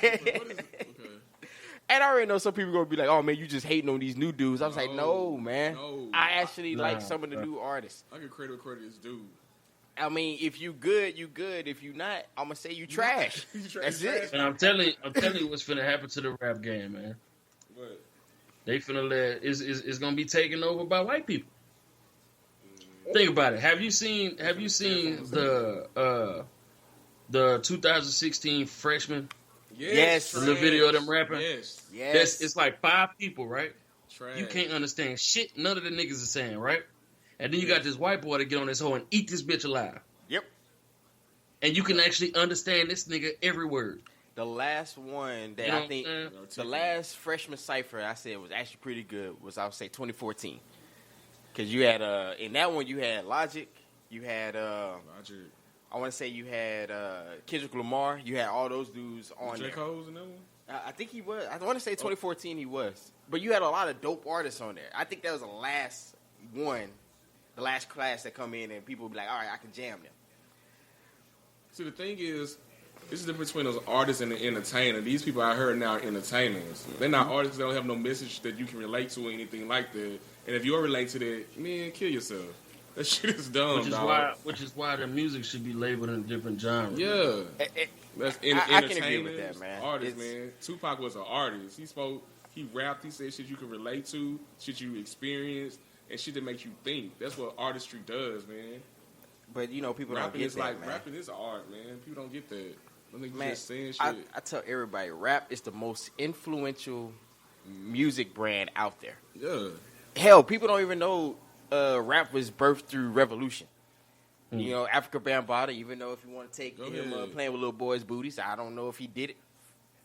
And I already know some people gonna be like, "Oh man, you just hating on these new dudes." I was like, "No, man. I actually like some of the new artists." I give credit where credit is due. I mean, if you good, you good. If you not, I'm gonna say you trash. That's it. And I'm telling you what's finna happen to the rap game, man. What? They finna it's gonna be taken over by white people. Think about it. Have you seen the 2016 freshman? Yes. The video of them rapping? Yes. It's like 5 people, right? Trash. You can't understand shit none of the niggas are saying, right? And then you got this white boy to get on this hoe and eat this bitch alive. Yep. And you can actually understand this nigga every word. The last one that I think, the last freshman cipher I said was actually pretty good was, I would say, 2014. Because you had, in that one, you had Logic, you had, Logic. I want to say you had Kendrick Lamar. You had all those dudes on there. J. Cole's in that one? I think he was. I want to say 2014 he was. But you had a lot of dope artists on there. I think that was the last one, the last class that come in and people be like, all right, I can jam them. See, the thing is, this is the difference between those artists and the entertainer. These people I heard now are entertainers. They're not artists. They don't have no message that you can relate to or anything like that. And if you relate to that, man, kill yourself. That shit is dumb, which is why the music should be labeled in a different genre. Yeah. That's I can agree with that, man. Artist, man. Tupac was an artist. He rapped, he said shit you can relate to, shit you experienced, and shit that makes you think. That's what artistry does, man. But, people rapping don't get that, man. Rapping is art, man. People don't get that. I think man, just saying shit. I tell everybody, rap is the most influential music brand out there. Yeah. Hell, people don't even know rap was birthed through revolution. You know, Africa Bambaataa, even though if you want to take him playing with little boys' booties, I don't know if he did it.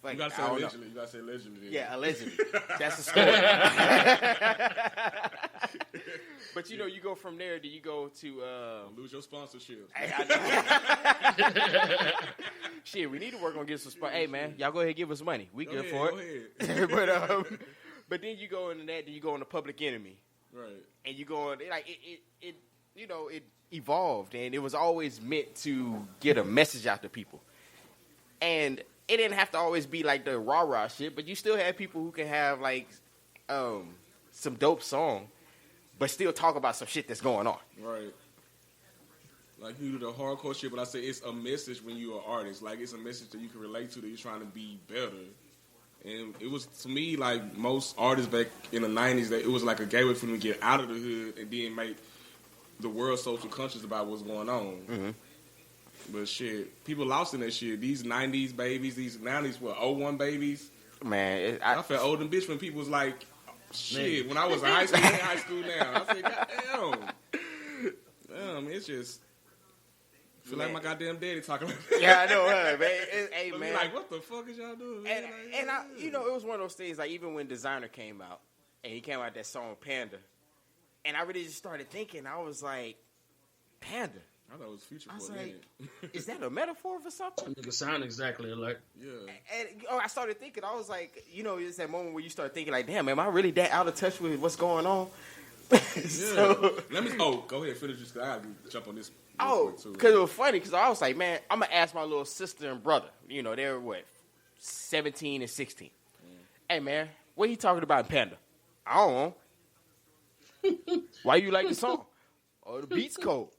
Like, you gotta say allegedly. You gotta say allegedly. Yeah, allegedly. That's the story. But you know, you go from there. Do you go to lose your sponsorships? Shit, we need to work on getting some sponsors. Hey man, y'all go ahead and give us money. We good for it. But then you go into that. Then you go into Public Enemy. Right. And you go on like it. You know, it evolved, and it was always meant to get a message out to people. And it didn't have to always be like the rah-rah shit, but you still had people who can have like some dope song, but still talk about some shit that's going on. Right. Like you do the hardcore shit, but I say it's a message when you're an artist. Like it's a message that you can relate to, that you're trying to be better. And it was, to me, like most artists back in the 90s, that it was like a gateway for them to get out of the hood and then make the world social conscious about what's going on. Mm-hmm. But shit, people lost in that shit. These 90s babies, now these 01 babies. Man, I felt old and bitch when people was like, shit, when I was in high school now. I said, God damn, it's just, I feel like my goddamn daddy talking like that. Yeah, I know, man. Hey, man. Like, what the fuck is y'all doing? Man? And I, you know, it was one of those things, like, even when Designer came out, and he came out with that song, Panda, and I really just started thinking, I was like, Panda? I thought it was Future. I was like, is that a metaphor for something? It sound exactly like. Yeah. And I started thinking, I was like, you know, it's that moment where you start thinking, like, damn, am I really that out of touch with what's going on? So, go ahead, finish this. I gotta jump on this. Because it was funny, because I was like, man, I'm going to ask my little sister and brother. You know, they were, 17 and 16. Hey, man, what he talking about in Panda? I don't know. Why you like the song? Oh, the beat's cold.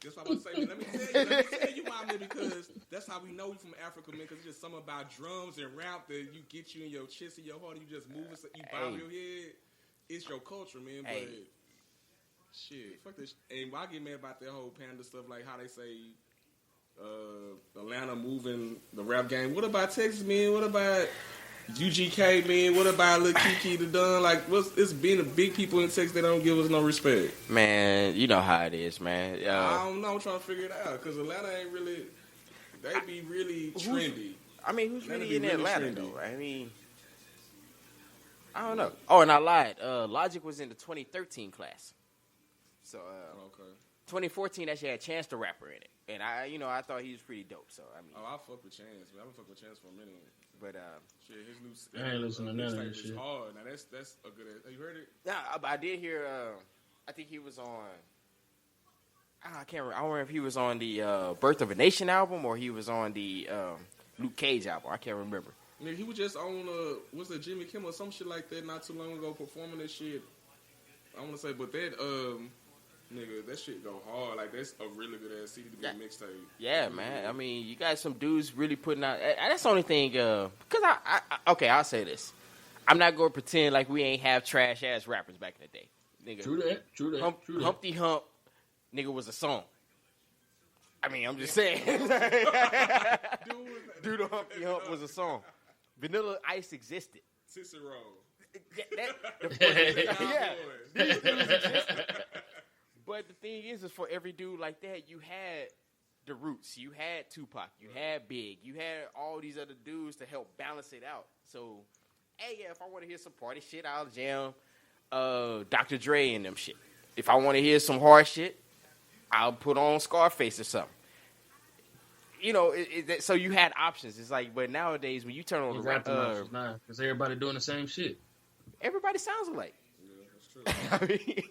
That's what I was saying. Let me tell you why, man, because that's how we know you from Africa, man, because it's just something about drums and rap that you get you in your chest and your heart, and you just move it, you bob your head. It's your culture, man, but shit, fuck this. And I get mad about that whole Panda stuff, like how they say Atlanta moving the rap game. What about Texas, man? What about UGK, man? What about Lil Kiki the Don? Like, it's been the big people in Texas that don't give us no respect. Man, you know how it is, man. I don't know. I'm trying to figure it out because Atlanta ain't really. They be really trendy. Who's really in Atlanta though? I mean, I don't know. Oh, and I lied. Logic was in the 2013 class. So, okay. 2014 actually had Chance the Rapper in it, and I thought he was pretty dope. So I mean, I fuck with Chance. I've been fucking with Chance for a minute. But shit, his new I ain't listening to none of that shit. Hard. Now that's a good. Have you heard it? Yeah, I did hear. I think he was on. I can't remember. I don't remember if he was on the Birth of a Nation album or he was on the Luke Cage album. I can't remember. Nigga, he was just on what's that, Jimmy Kimmel or some shit like that not too long ago performing that shit. I want to say, but that nigga, that shit go hard. Like that's a really good ass CD to be a mixtape. Yeah, man. I mean, you got some dudes really putting out. That's the only thing. Because okay, I'll say this. I'm not going to pretend like we ain't have trash ass rappers back in the day. Nigga, True that. Humpty Hump, nigga, was a song. I mean, I'm just saying. Dude, the Humpty Hump was a song. Vanilla Ice existed. Cicero. Yeah. But the thing is for every dude like that, you had the Roots, you had Tupac, you had Big, you had all these other dudes to help balance it out. So, hey, yeah, if I want to hear some party shit, I'll jam Dr. Dre and them shit. If I want to hear some hard shit, I'll put on Scarface or something. You know, so you had options. It's like, but nowadays when you turn on the rap, because everybody doing the same shit. Everybody sounds alike. Yeah, that's true. I mean,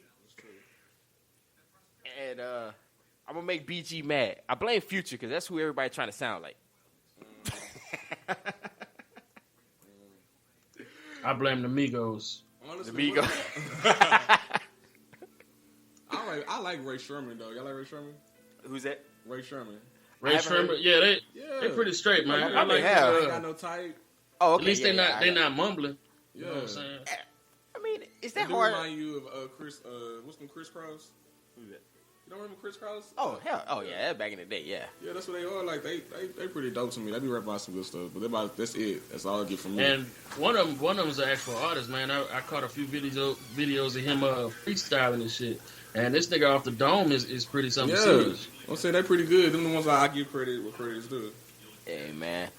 and I'm gonna make BG mad. I blame Future because that's who everybody trying to sound like. I blame the Migos. Honestly, the Migos. I like Ray Sherman though. Y'all like Ray Sherman? Who's that? Ray Sherman. Ray Sherman. Yeah, they pretty straight, man. I like ain't got no type. Oh, okay. At least they not mumbling. Yeah. You know what I'm saying? I mean, is that they hard? Remind you of Chris? What's them Chris Cross? Who's that? You don't remember Chris Cross? Oh hell, oh yeah, back in the day, yeah. Yeah, that's what they are. Like they pretty dope to me. They be rapping about some good stuff, but that's it. That's all I get from me. And one of them's an actual artist, man. I caught a few videos of him freestyling and shit. And this nigga off the dome is pretty something serious. I'll say they're pretty good. Them the ones I give credit where credit is due. Hey, man.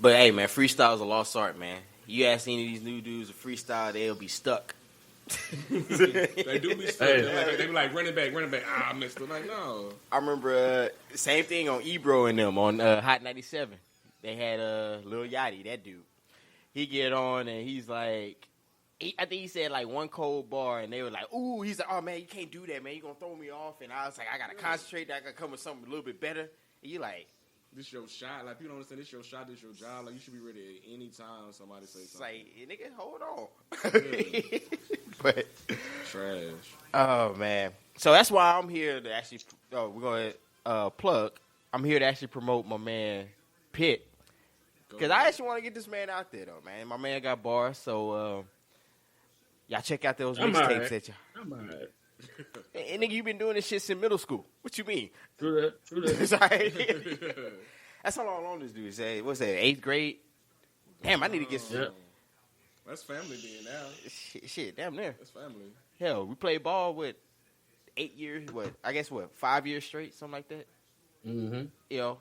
But, hey, man, freestyle is a lost art, man. You ask any of these new dudes to freestyle, they'll be stuck. They do be stuck. Hey. They be like, running back. I missed it. Like, no. I remember same thing on Ebro and them on Hot 97. They had Lil Yachty, that dude. He get on and he's like, I think he said like one cold bar, and they were like, ooh, he's like, oh, man, you can't do that, man. You're going to throw me off. And I was like, I got to concentrate. I got to come with something a little bit better. And you like, this your shot. Like, people don't understand this your shot, this your job. Like, you should be ready at any time somebody say something. It's like, nigga, hold on. But trash. Oh, man. So that's why I'm here to actually, we're going to plug. I'm here to actually promote my man, Pitt. Because I actually want to get this man out there, though, man. My man got bars, so y'all check out those mixtapes that y'all. I'm all right. And nigga, you been doing this shit since middle school. What you mean? True that. Sorry. That's how long this dude say. What's that? 8th grade? Damn, I need to get some. Yeah. That's family being now. Shit, damn near. That's family. Hell, we played ball with 8 years. 5 years straight, something like that. Mm-hmm. You know,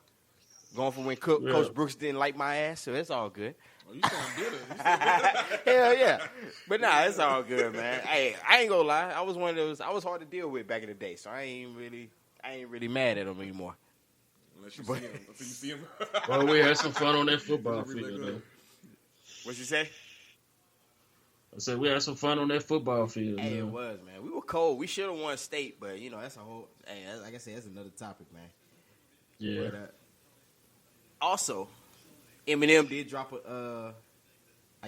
going from when Coach Brooks didn't like my ass, so it's all good. Oh, you sound bitter. Hell yeah. But nah, it's all good, man. Hey, I ain't gonna lie. I was one of those. I was hard to deal with back in the day, so I ain't really mad at him anymore. Unless you see him. Until you see him. Well, we had some fun on that football field, though. What'd you say? I said we had some fun on that football field. Hey, man. it was, man. We were cold. We should have won state, but you know that's a whole. Hey, like I said, that's another topic, man. Yeah. But, also, Eminem did drop I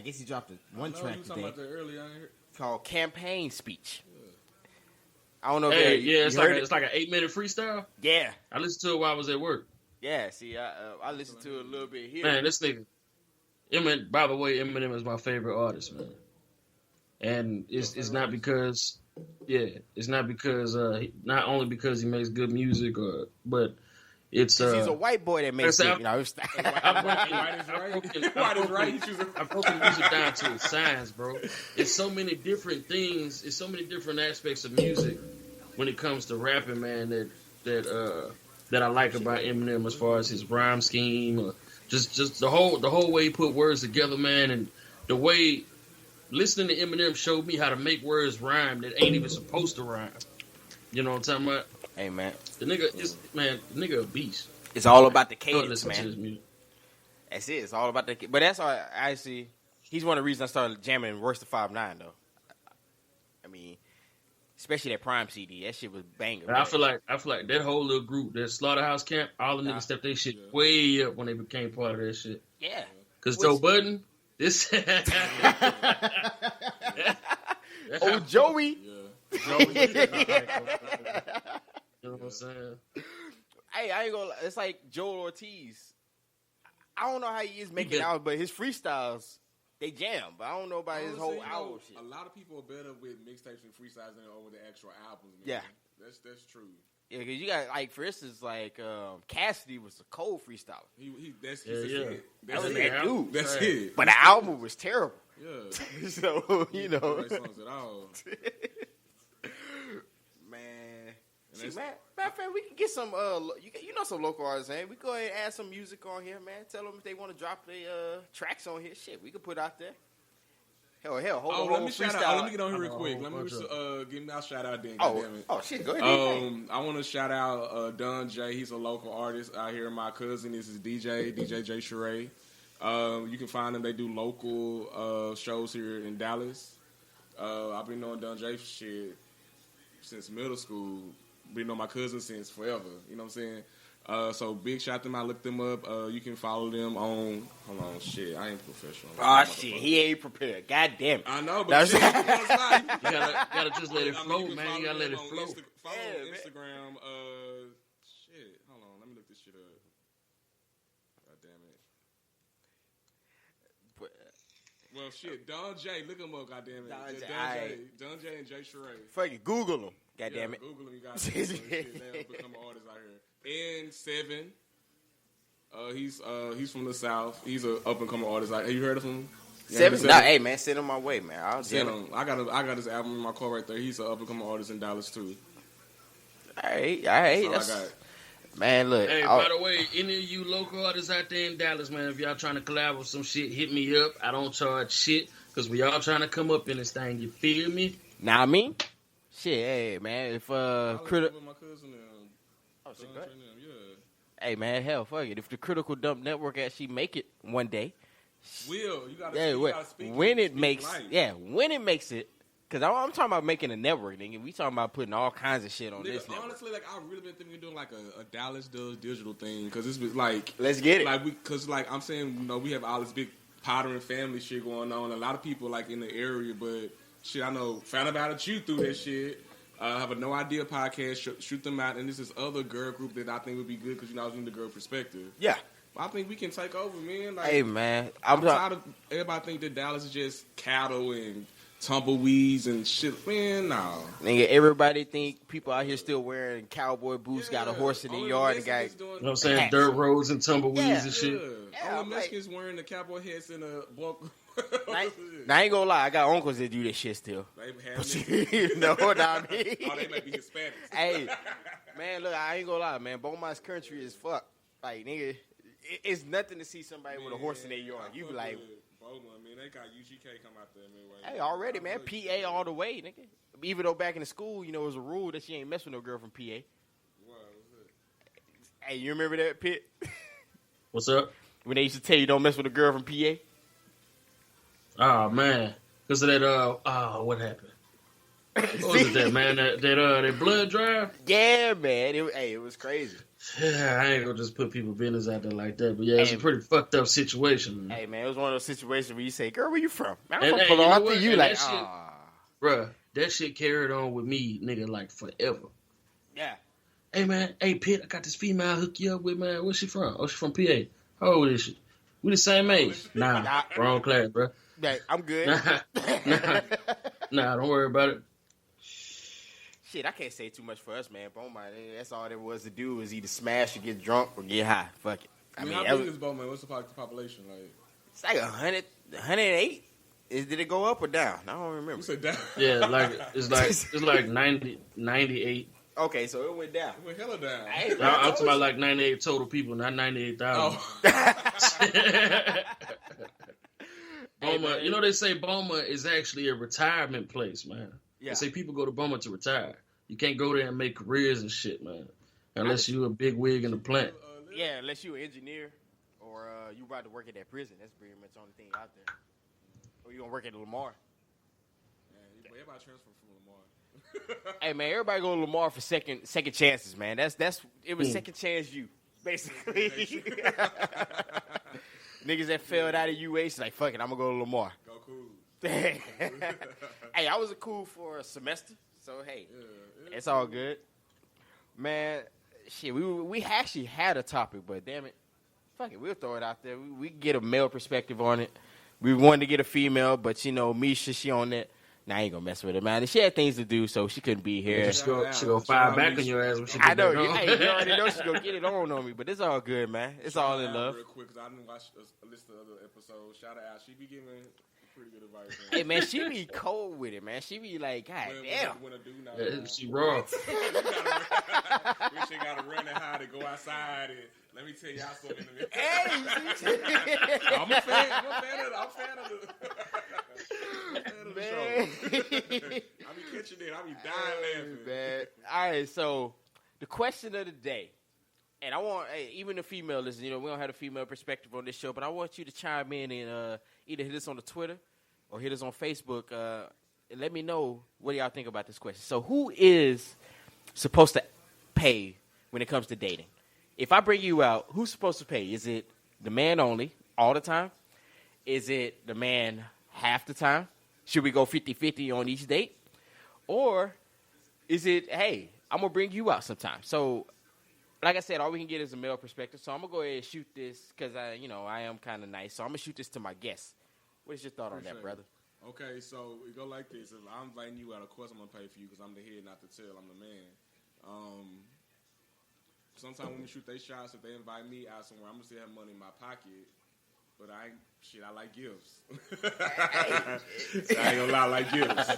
guess he dropped one track you talking about that earlier called "Campaign Speech." Yeah. I don't know. It's like an 8-minute freestyle. Yeah, I listened to it while I was at work. Yeah, see, I listened to it a little bit here. Man, this nigga. Eminem. By the way, Eminem is my favorite artist, man. And it's not because, not only because he makes good music, but it's he's a white boy that makes it. I've broken music down to its science, bro. It's so many different things. It's so many different aspects of music when it comes to rapping, man. That I like about Eminem, as far as his rhyme scheme, or just the whole way he put words together, man, and the way. Listening to Eminem showed me how to make words rhyme that ain't even supposed to rhyme. You know what I'm talking about? Hey, man. The nigga a beast. It's all about the cadence, man. That's it. It's all about the. But that's all I see. He's one of the reasons I started jamming Worst of 5'9", though. I mean, especially that Prime CD. That shit was banger. I feel like that whole little group, that Slaughterhouse Camp, all the niggas stepped their shit way up when they became part of that shit. Yeah. Because Joe Budden. This oh, Joey. Yeah. Joey. You know what I'm saying? Hey, I ain't gonna lie. It's like Joel Ortiz. I don't know how he is making out, but his freestyles, they jam. But I don't know about his whole album shit. A lot of people are better with mixtapes and freestyles than over the actual albums, man. Yeah. That's true. Yeah, because you got, like, for instance, like, Cassidy was a cold freestyler. That's it. That was that dude. That's it. But the album was terrible. Yeah. So, you know. No songs at all. Man. See, matter of fact, we can get some, you know some local artists, man. We go ahead and add some music on here, man. Tell them if they want to drop their tracks on here. Shit, we can put out there. Hell, let me shout out. Let me get on here real quick. Let me give me a shout out then. Oh, shit, go ahead. I want to shout out Don J. He's a local artist out here. My cousin, this is DJ J. Sheree. You can find them. They do local shows here in Dallas. I've been knowing Don J shit since middle school. Been knowing my cousin since forever. You know what I'm saying? So big shout to them. I looked them up. You can follow them on. Hold on, shit. I ain't professional. Oh shit, he ain't prepared. God damn it. I know, but shit, you gotta just let it flow, man. You gotta let it flow. Follow on Instagram. Shit. Hold on. Let me look this shit up. God damn it. Well, shit. Don J. Look him up. God damn it. Don J. and Jay Sheree. Fuck it. Google him. God damn it. Google him. You guys. They become an artist out here. N7. He's from the South. He's an up and coming artist. Have you heard of him? Seven? Nah, hey man, send him my way, man. I'll send him. I got his album in my car right there. He's an up and coming artist in Dallas too. All right. That's all I got. Man, look. Hey, by the way, any of you local artists out there in Dallas, man, if y'all trying to collab with some shit, hit me up. I don't charge shit because we all trying to come up in this thing. You feel me? Nah, I mean, shit, hey, man, if My cousin Hey, man, hell, fuck it. If the Critical Dump Network actually make it one day, you gotta speak. When it makes it. Because I'm talking about making a network, nigga. We talking about putting all kinds of shit on this network. Honestly, like, I really been thinking of doing, like, a Dallas Does digital thing. Because this was, like... Let's get it. Like, because, like, I'm saying, you know, we have all this big Pottering family shit going on. A lot of people, like, in the area. But, shit, I know, found about it you through this shit. Have a No Idea podcast. Shoot them out. And this is other girl group that I think would be good because, you know, I was in the girl perspective. Yeah. I think we can take over, man. Like, hey, man. I'm tired of everybody think that Dallas is just cattle and tumbleweeds and shit. Man, no. Nigga, everybody think people out here still wearing cowboy boots, got a horse in the yard, and got... You know what I'm saying? Dirt roads and tumbleweeds and shit. All the Mexicans wearing the cowboy hats in a bulk. Now, I ain't gonna lie, I got uncles that do this shit still. You know what I mean? Oh, they might be Hispanics. Hey, man, look, I ain't gonna lie, man. Beaumont's country is fucked. Like, nigga, it's nothing to see somebody with a horse in their yard. You be like... Beaumont, man, they got UGK come out there, man. Hey, already, man. PA all the way, nigga. Even though back in the school, you know, it was a rule that she ain't mess with no girl from PA. Wow, hey, you remember that, Pitt? What's up? When they used to tell you don't mess with a girl from PA? Oh, man. Because of that, what happened? What was it that, man? That blood drive? Yeah, man. It was crazy. Yeah, I ain't gonna just put people's business out there like that, but yeah, it's a pretty fucked up situation. Hey, man, it was one of those situations where you say, girl, where you from? Man, I'm from Philadelphia. You like, bruh, that shit carried on with me, nigga, like forever. Yeah. Hey, man, Pitt, I got this female I hook you up with, man. Where's she from? Oh, she from PA. How old is she? We the same age. Nah, wrong class, bruh. Hey, I'm good. Nah, don't worry about it. Shit, I can't say too much for us, man. Beaumont, that's all there was to do was either smash or get drunk or get high. Fuck it. I mean, how big is Beaumont? What's the population like? It's like 100, 108. Did it go up or down? I don't remember. You said down. Yeah, it's like 90, 98. Okay, so it went down. It went hella down. I'm talking about like 98 total people, not 98,000. Beaumont, you know they say Beaumont is actually a retirement place, man. Yeah. They say people go to Beaumont to retire. You can't go there and make careers and shit, man. Unless you a big wig in the plant. Yeah, unless you an engineer or you about to work at that prison. That's pretty much the only thing out there. Or you gonna work at Lamar. Man, everybody transfer from Lamar. Hey, man, everybody go to Lamar for second chances, man. It was second chance you, basically. Niggas that failed out of UH, like, fuck it, I'm gonna go to Lamar. Go cool. Hey, I was cool for a semester, so hey, it's all good. Man, shit, we actually had a topic, but damn it, fuck it, we'll throw it out there. We get a male perspective on it. We wanted to get a female, but you know, Mesha, she on that. Nah, I ain't gonna mess with her, man. She had things to do, so she couldn't be here. She go fire back on your ass when she I know, you already know she gonna get it on me, but it's all good, man. It's all in love. Real quick, because I didn't watch a list of other episodes. Shout out, she be giving pretty good advice. Man. Hey, man, she be cold with it, man. She be like, God damn. When a dude not she raw. We should gotta run and hide to go outside and let me tell y'all something in a minute. Hey, I'm a fan of the show. I be catching it. I be dying laughing. Man. All right, so the question of the day, and I want even the female listeners, you know, we don't have a female perspective on this show, but I want you to chime in and either hit us on the Twitter or hit us on Facebook and let me know what y'all think about this question. So who is supposed to pay when it comes to dating? If I bring you out, who's supposed to pay? Is it the man only all the time? Is it the man half the time? Should we go 50-50 on each date? Or is it, hey, I'm going to bring you out sometime? So, like I said, all we can get is a male perspective. So I'm going to go ahead and shoot this because, I am kind of nice. So I'm going to shoot this to my guest. What is your thought on that, brother? Okay, so it go like this. If I'm inviting you out, of course I'm going to pay for you because I'm the head, not the tail. I'm the man. Sometimes when we shoot they shots, if they invite me out somewhere, I'm going to still have money in my pocket. But I like gifts. I ain't gonna lie, I like gifts.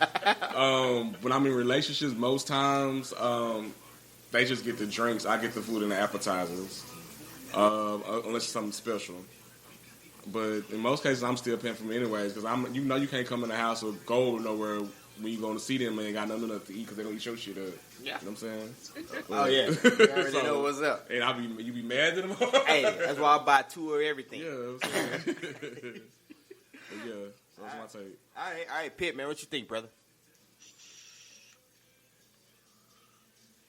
When I'm in relationships, most times, they just get the drinks. I get the food and the appetizers, unless it's something special. But in most cases, I'm still paying for them anyways because you can't come in the house or go nowhere when you going to see them and ain't got nothing enough to eat because they don't eat your shit up. Yeah. You know what I'm saying? Oh, yeah. You already know what's up. And you be mad at them? Hey, that's why I buy 2 of everything. Yeah, I'm saying. But yeah, so that's my take. All right, Pitt, man, what you think, brother?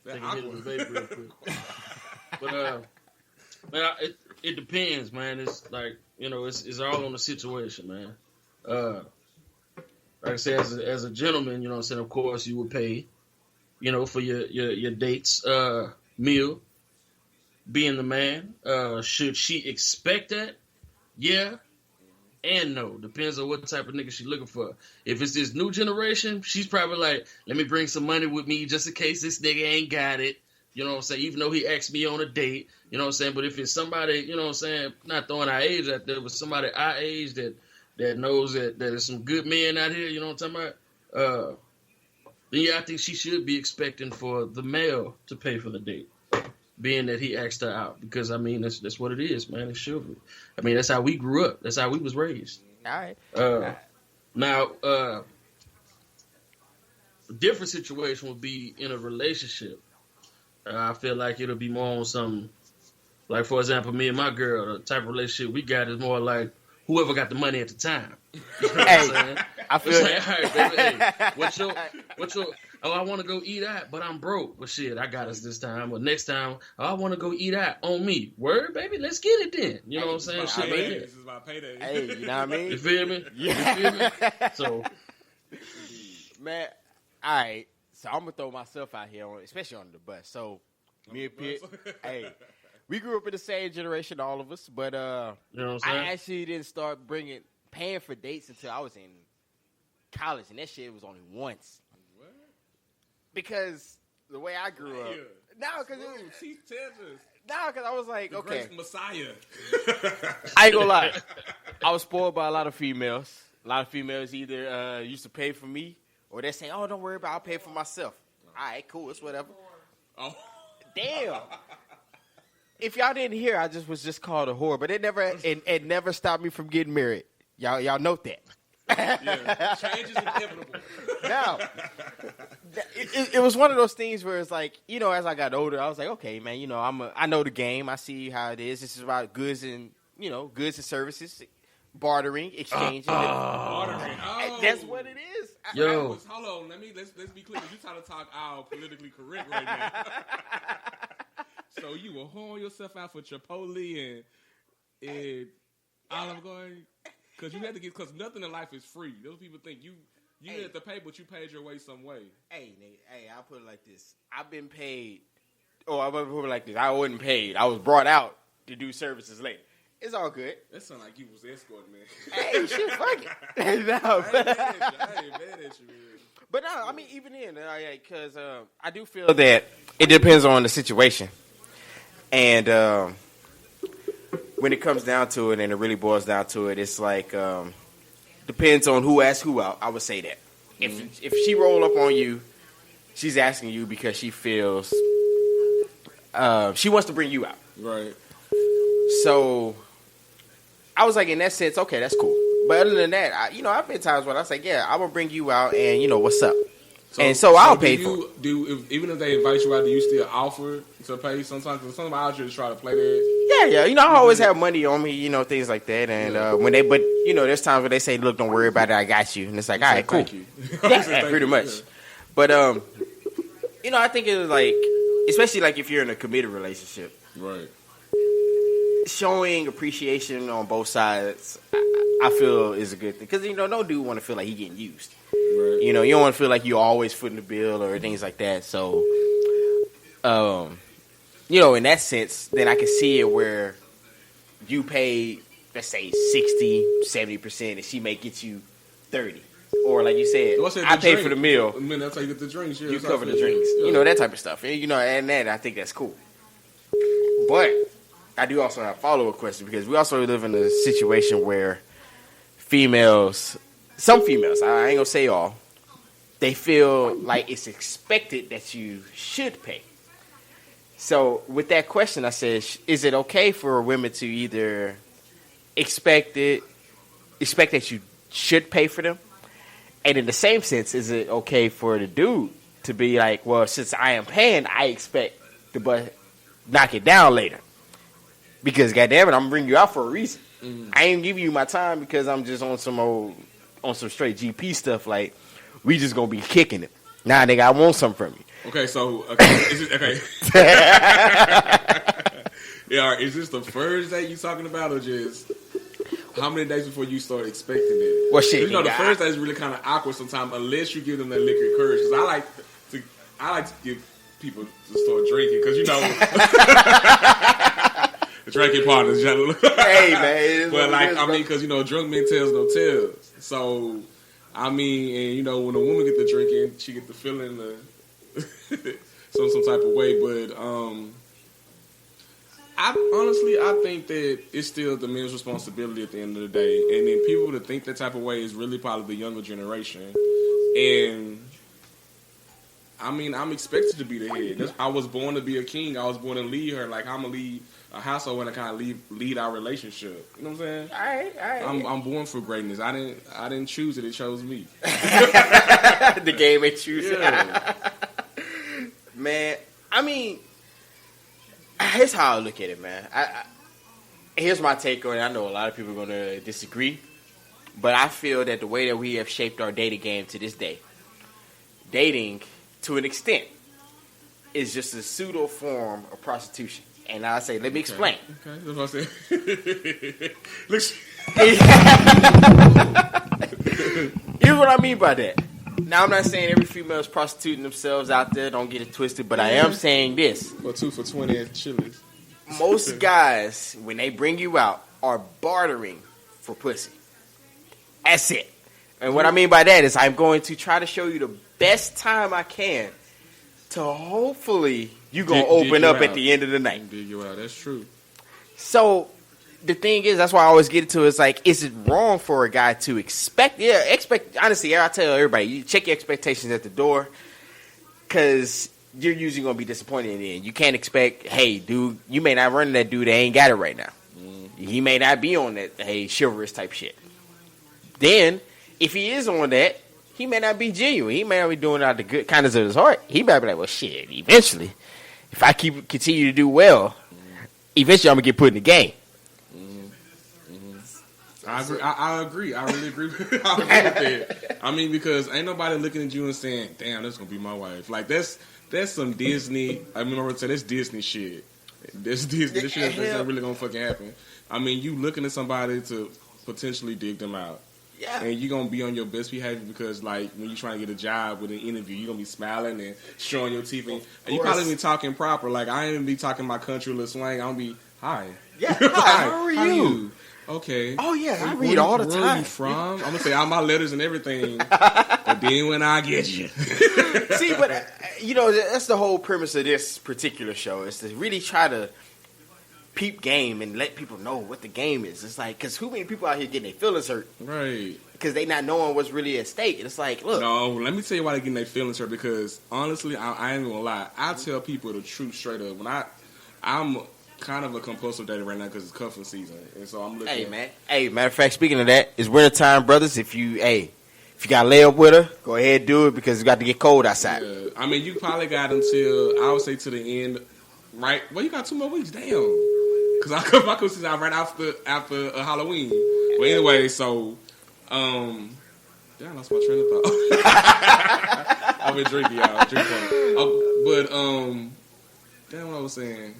Take a hit of the vape real quick. But, man, it depends, man. It's like, it's all on the situation, man. Like I said, as a gentleman, you know what I'm saying, of course you would pay, for your date's meal, being the man. Should she expect that? Yeah and no. Depends on what type of nigga she's looking for. If it's this new generation, she's probably like, let me bring some money with me just in case this nigga ain't got it. You know what I'm saying? Even though he asked me on a date, you know what I'm saying? But if it's somebody, you know what I'm saying, not throwing our age out there, but somebody our age that knows that there's some good men out here, you know what I'm talking about? Then yeah, I think she should be expecting for the male to pay for the date, being that he asked her out. Because, I mean, that's what it is, man. It's chivalry. I mean, that's how we grew up. That's how we was raised. All right. Now, a different situation would be in a relationship. I feel like it'll be more on some, like, for example, me and my girl, the type of relationship we got is more like whoever got the money at the time. You know what I'm saying? I feel like, all right, baby, hey, what's your, I want to go eat out, but I'm broke. Well, shit, I got us this time. Well, next time, I want to go eat out on me. Word, baby, let's get it then. You know what I'm saying? Shit like that. This is my payday. Hey, you know what I mean? You feel me? Yeah. You feel me? So, man, all right. So I'm gonna throw myself out here, especially on the bus. So me and Pitt, hey, we grew up in the same generation, all of us. But you know what I'm saying? I actually didn't start paying for dates until I was in college, and that shit was only once. What? Because the way I grew up, because I was like, okay, Messiah. I ain't gonna lie, I was spoiled by a lot of females. A lot of females either used to pay for me, or they say, "Oh, don't worry about it, I'll pay for myself." All right, cool, it's whatever. Oh, damn. If y'all didn't hear, I was just called a whore, but it never stopped me from getting married. Y'all note that. Yeah, change is inevitable. Now, it was one of those things where it's like, as I got older, I was like, okay, man, I know the game. I see how it is. This is about goods and services, bartering, exchanging. Bartering. Oh. That's what it is. Yo. Hold on. Let's be clear. You trying to talk all politically correct right now. So you will haul yourself out for Chipotle and Olive Garden? Because you had to because nothing in life is free. Those people think you had to pay, but you paid your way some way. Hey, Nate, I'll put it like this. I've been paid. I'll put it like this. I wasn't paid. I was brought out to do services later. It's all good. That sound like you was escorting, man. Hey, shit, fuck it. No. I ain't mad at you, man. But no, I mean, even then, because I do feel that it depends on the situation. And when it comes down to it and it really boils down to it, it's like depends on who asks who out. I would say that. If she roll up on you, she's asking you because she feels she wants to bring you out. Right. So I was like, in that sense, okay, that's cool. But other than that, I've been times when I say, yeah, I'm gonna bring you out, and what's up. So I'll pay for it. Even if they invite you out, do you still offer to pay sometimes? Because some out here just try to play that. Yeah. I always have money on me, things like that. And there's times where they say, look, don't worry about it, I got you. And it's like, all right, cool. Thank you. Yeah, pretty much. Yeah. But, I think it was like, especially like if you're in a committed relationship. Right. Showing appreciation on both sides, I feel is a good thing. Because, no dude want to feel like he getting used. Right. You don't want to feel like you're always footing the bill or things like that. So, in that sense, then I can see it where you pay, let's say, 60, 70%, and she may get you 30. Or like you said, I pay for the meal. I mean, that's how you get the drinks. Yeah, you cover the drinks. Yeah. That type of stuff. And, and that, I think that's cool. But I do also have a follow-up question because we also live in a situation where some females, I ain't gonna say all, they feel like it's expected that you should pay. So with that question, I said, is it okay for women to either expect that you should pay for them? And in the same sense, is it okay for the dude to be like, well, since I am paying, I expect to knock it down later? Because goddamn it, I'm gonna bring you out for a reason. I ain't giving you my time because I'm just on some straight GP stuff. Like, we just gonna be kicking it. Nah, nigga, I want something from you. Okay, so okay. Yeah, is this the first date you talking about, or just how many days before you start expecting it? Well, shit, the first day is really kind of awkward sometimes, unless you give them that liquid courage. Because I like to give people to start drinking, because the Drankin Patanz, gentlemen. Hey man, but because drunk men tells no tales. So and when a woman get the drinking, she get the feeling some type of way. But I think that it's still the men's responsibility at the end of the day. And then people that think that type of way is really probably the younger generation. And I'm expected to be the head. I was born to be a king. I was born to lead her. Like, I'm gonna lead a household when I kind of lead our relationship. You know what I'm saying? All right. I'm born for greatness. I didn't choose it. It chose me. The game ain't choosing. Yeah. Man, here's how I look at it, man. Here's my take on it. I know a lot of people are going to disagree, but I feel that the way that we have shaped our dating game to this day, dating, to an extent, is just a pseudo form of prostitution. And I say, let me explain. Okay, that's what I said. Here's what I mean by that. Now, I'm not saying every female is prostituting themselves out there. Don't get it twisted. But I am saying this. Or 2 for $20 at Chili's. Most guys, when they bring you out, are bartering for pussy. That's it. And what I mean by that is I'm going to try to show you the best time I can to hopefully you going to open up at the end of the night. Dig you out. That's true. So the thing is, that's why I always get into it. It's like, is it wrong for a guy to expect? Honestly, I tell everybody, you check your expectations at the door, because you're usually going to be disappointed in the end. You can't expect, hey, dude, you may not run into that dude that ain't got it right now. He may not be on that, hey, chivalrous type shit. Then, if he is on that, he may not be genuine. He may not be doing it out of the good kindness of his heart. He might be like, well, shit, eventually, if I continue to do well, eventually I'm going to get put in the game. I agree. I really agree. I agree with that. Because ain't nobody looking at you and saying, damn, that's going to be my wife. Like, that's some Disney. I remember saying, that's Disney shit. This shit that's really going to fucking happen. You looking at somebody to potentially dig them out. Yeah. And you're going to be on your best behavior because, like, when you're trying to get a job with an interview, you're going to be smiling and showing your teeth. And you probably be talking proper. Like, I ain't even be talking my country little slang. I'm be, hi. Yeah, hi, how are you? Okay. Oh, yeah, I read all the time. Where you from? I'm going to say all my letters and everything. But then when I get you. See, but, that's the whole premise of this particular show, is to really try to peep game and let people know what the game is. It's like, because who many people out here getting their feelings hurt? Right. Because they not knowing what's really at stake. And it's like, look. No, let me tell you why they getting their feelings hurt. Because, honestly, I ain't going to lie. I tell people the truth straight up. When I'm kind of a compulsive dater right now because it's cuffing season, and so I'm looking. Hey man, matter of fact, speaking of that, it's winter time, brothers. If you got to lay up with her, go ahead do it because it's got to get cold outside. Yeah. You probably got until I would say to the end, right? Well, you got 2 more weeks, damn. Because my cuffing season out right after Halloween. Well, anyway, so damn, I lost my train of thought. I've been drinking, y'all. Damn, what I was saying.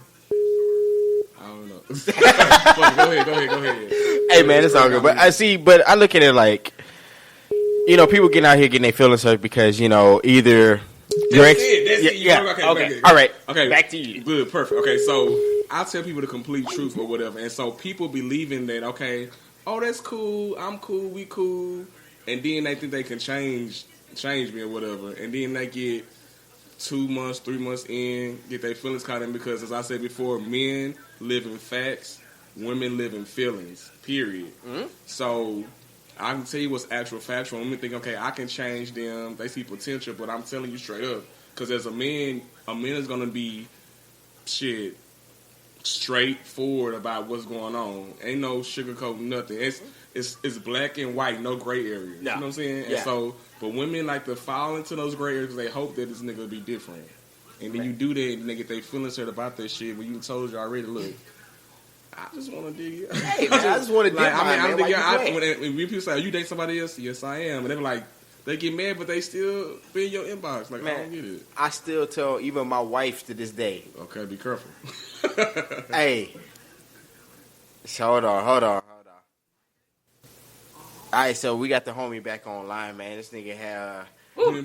I don't know. Go ahead. Hey man, it's all good. But I look at it like, people getting out here getting their feelings hurt because, either That's it. Yeah. Okay. All right. Okay. Back to you. Good. Perfect. Okay. So I tell people the complete truth or whatever, and so people believing that that's cool. I'm cool. We cool, and then they think they can change me or whatever, and then they get 2 months, 3 months in, get their feelings caught in because, as I said before, men live in facts, women live in feelings, period. Mm-hmm. So I can tell you what's actual factual. Women think, I can change them. They see potential, but I'm telling you straight up, because as a man is going to be shit straightforward about what's going on. Ain't no sugarcoat nothing. It's black and white, no gray areas. No. You know what I'm saying? Yeah. And so, but women like to fall into those gray areas because they hope that this nigga will be different. And then you do that, and they get their feelings hurt about that shit. When you told you already, look, I just want to dig it. Hey, man, I just want to dig like, mine, when people say, "Are you dating somebody else?" Yes, I am. And they're like, they get mad, but they still be in your inbox. Like, man, I don't get it. I still tell even my wife to this day. Okay, be careful. Hey, hold on. All right, so we got the homie back online, man. This nigga had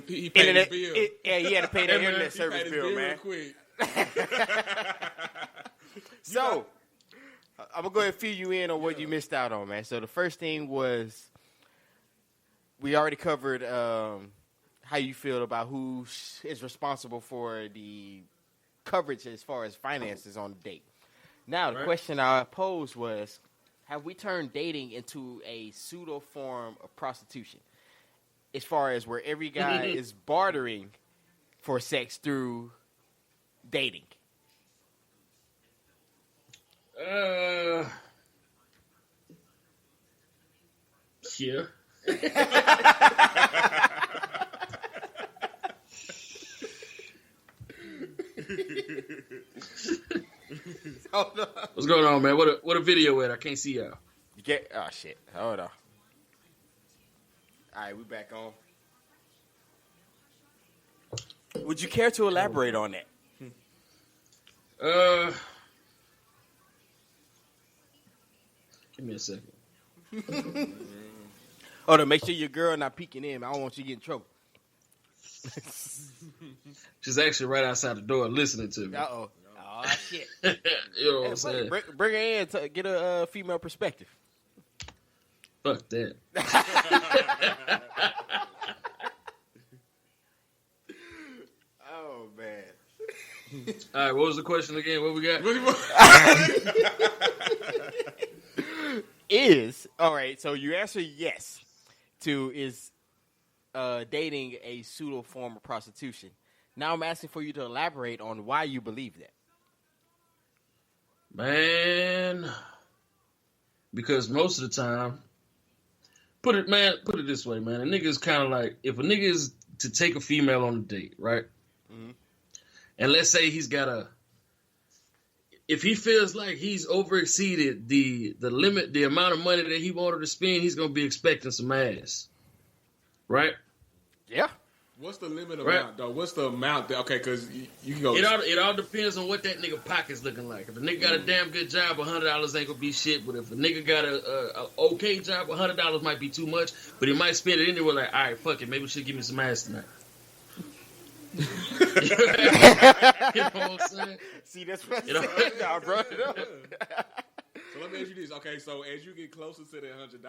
he paid internet. his bill. He had to pay that Hey, man, internet he service paid his bill, man. real quick. So, I'm gonna go ahead and fill you in on what you missed out on, man. So the first thing was we already covered how you feel about who is responsible for the coverage as far as finances on the date. Now, the question I posed was, have we turned dating into a pseudo form of prostitution? As far as where every guy is bartering for sex through dating. Yeah. What's going on, man? What a video at? I can't see y'all. Oh shit! Hold on. All right, we back on. Would you care to elaborate on that? Give me a second. Hold on, make sure your girl not peeking in. I don't want you to get in trouble. She's actually right outside the door listening to me. Uh-oh. Oh, shit. You know what I'm saying? Bring her in to get a female perspective. Fuck that. Oh, man. All right, what was the question again? What we got? All right, so you answer yes to is dating a pseudo form of prostitution. Now I'm asking for you to elaborate on why you believe that. Man, because most of the time, put it this way, man. A nigga is kind of like, if a nigga is to take a female on a date, right? Mm-hmm. And let's say if he feels like he's overexceeded the limit, the amount of money that he wanted to spend, he's going to be expecting some ass. Right? Yeah. What's the limit amount, though? What's the amount? Okay, because you can go. It all depends on what that nigga pocket's looking like. If a nigga got a damn good job, $100 ain't gonna be shit. But if a nigga got a okay job, $100 might be too much. But he might spend it anywhere. Like, all right, fuck it, maybe we should give me some ass tonight. You know what I'm saying? See, that's what I'm saying, y'all, bro. So let me ask you this. Okay, so as you get closer to that $100,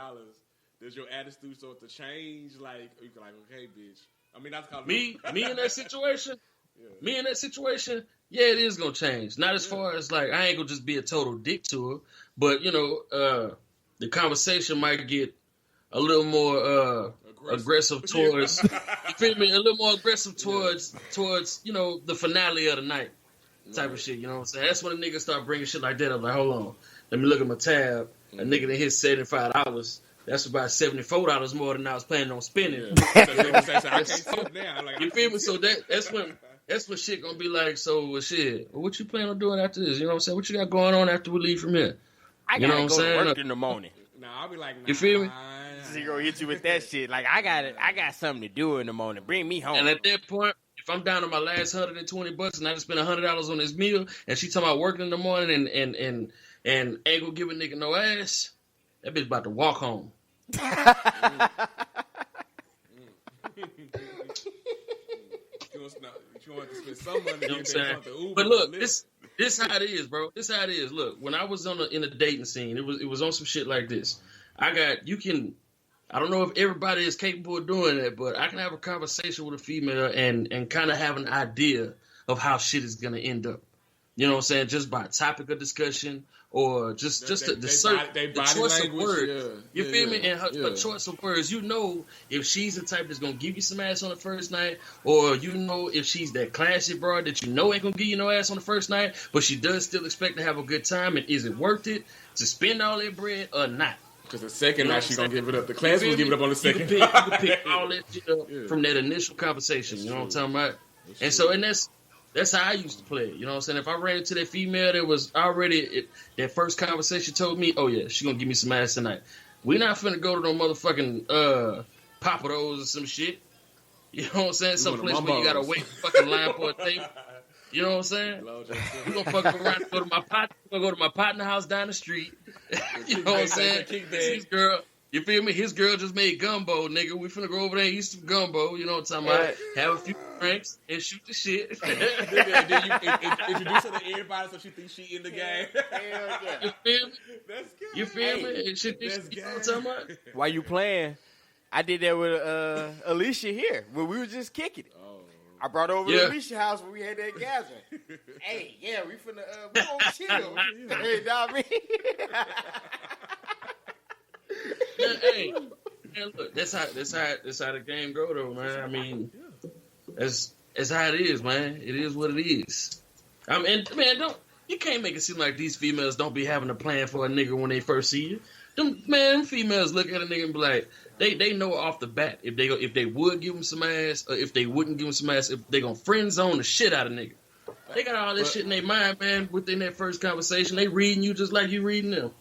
does your attitude start to change? Like, you can like, okay, bitch. I mean, that's called me in that situation. Yeah. Me in that situation, yeah, it is gonna change. Not as far as like I ain't gonna just be a total dick to her, but you know, the conversation might get a little more aggressive towards. You feel me? A little more aggressive towards you know the finale of the night type of shit. You know what I'm saying? That's when a nigga start bringing shit like that. I'm like, hold on, let me look at my tab. A nigga that hit $75. That's about $74 more than I was planning on spending. You feel me? So that's when shit gonna be like. So shit, what you plan on doing after this? You know what I'm saying? What you got going on after we leave from here? I gotta go to work in the morning. Nah, I'll be like, nah, you feel me? Zero hit you with that shit. Like I got something to do in the morning. Bring me home. And at that point, if I'm down to my last $120 and I just spent $100 on this meal, and she talking about working in the morning and ain't gonna give a nigga no ass, that bitch about to walk home. You want to spend some money, you know what I'm saying? But look, this how it is, bro. This how it is. Look, when I was in the dating scene, it was on some shit like this. I don't know if everybody is capable of doing that, but I can have a conversation with a female and kind of have an idea of how shit is gonna end up. You know what I'm saying? Just by topic of discussion or just the choice of words. You feel me? And her choice of words. You know if she's the type that's gonna give you some ass on the first night, or you know if she's that classy broad that you know ain't gonna give you no ass on the first night, but she does still expect to have a good time, and is it worth it to spend all that bread or not? Because the second night she's gonna give it up. The class will give it up on the second. You can pick all that shit up from that initial conversation. You know what I'm talking about? That's how I used to play it. You know what I'm saying? If I ran into that female that was already that first conversation told me, oh yeah, she gonna give me some ass tonight. We not finna go to no motherfucking Papados or some shit. You know what I'm saying? Some place where you gotta wait fucking line for a table. You know what I'm saying? We gonna fuck around and go to my partner. We gonna go to my partner house down the street. You know what I'm saying? His girl, you feel me? His girl just made gumbo, nigga. We finna go over there and eat some gumbo. You know what I'm talking about? Have a few drinks and shoot the shit. Then you introduce her to everybody so she thinks she in the game. You feel me? That's good. You feel me? And shit, you know what I'm talking about? While you playing, I did that with Alicia here when we were just kicking it. I brought over to Mesha house when we had that gathering. Hey, yeah, we finna we gonna chill. Hey, know what I mean? Hey, man, look, that's how the game go though, man. I mean, that's how it is, man. It is what it is. I mean, man, you can't make it seem like these females don't be having a plan for a nigga when they first see you. Them females look at a nigga and be like, they know off the bat if they would give him some ass or if they wouldn't give him some ass, if they gonna friend zone the shit out of nigga. They got all that shit in their mind, man. Within that first conversation, they reading you just like you reading them.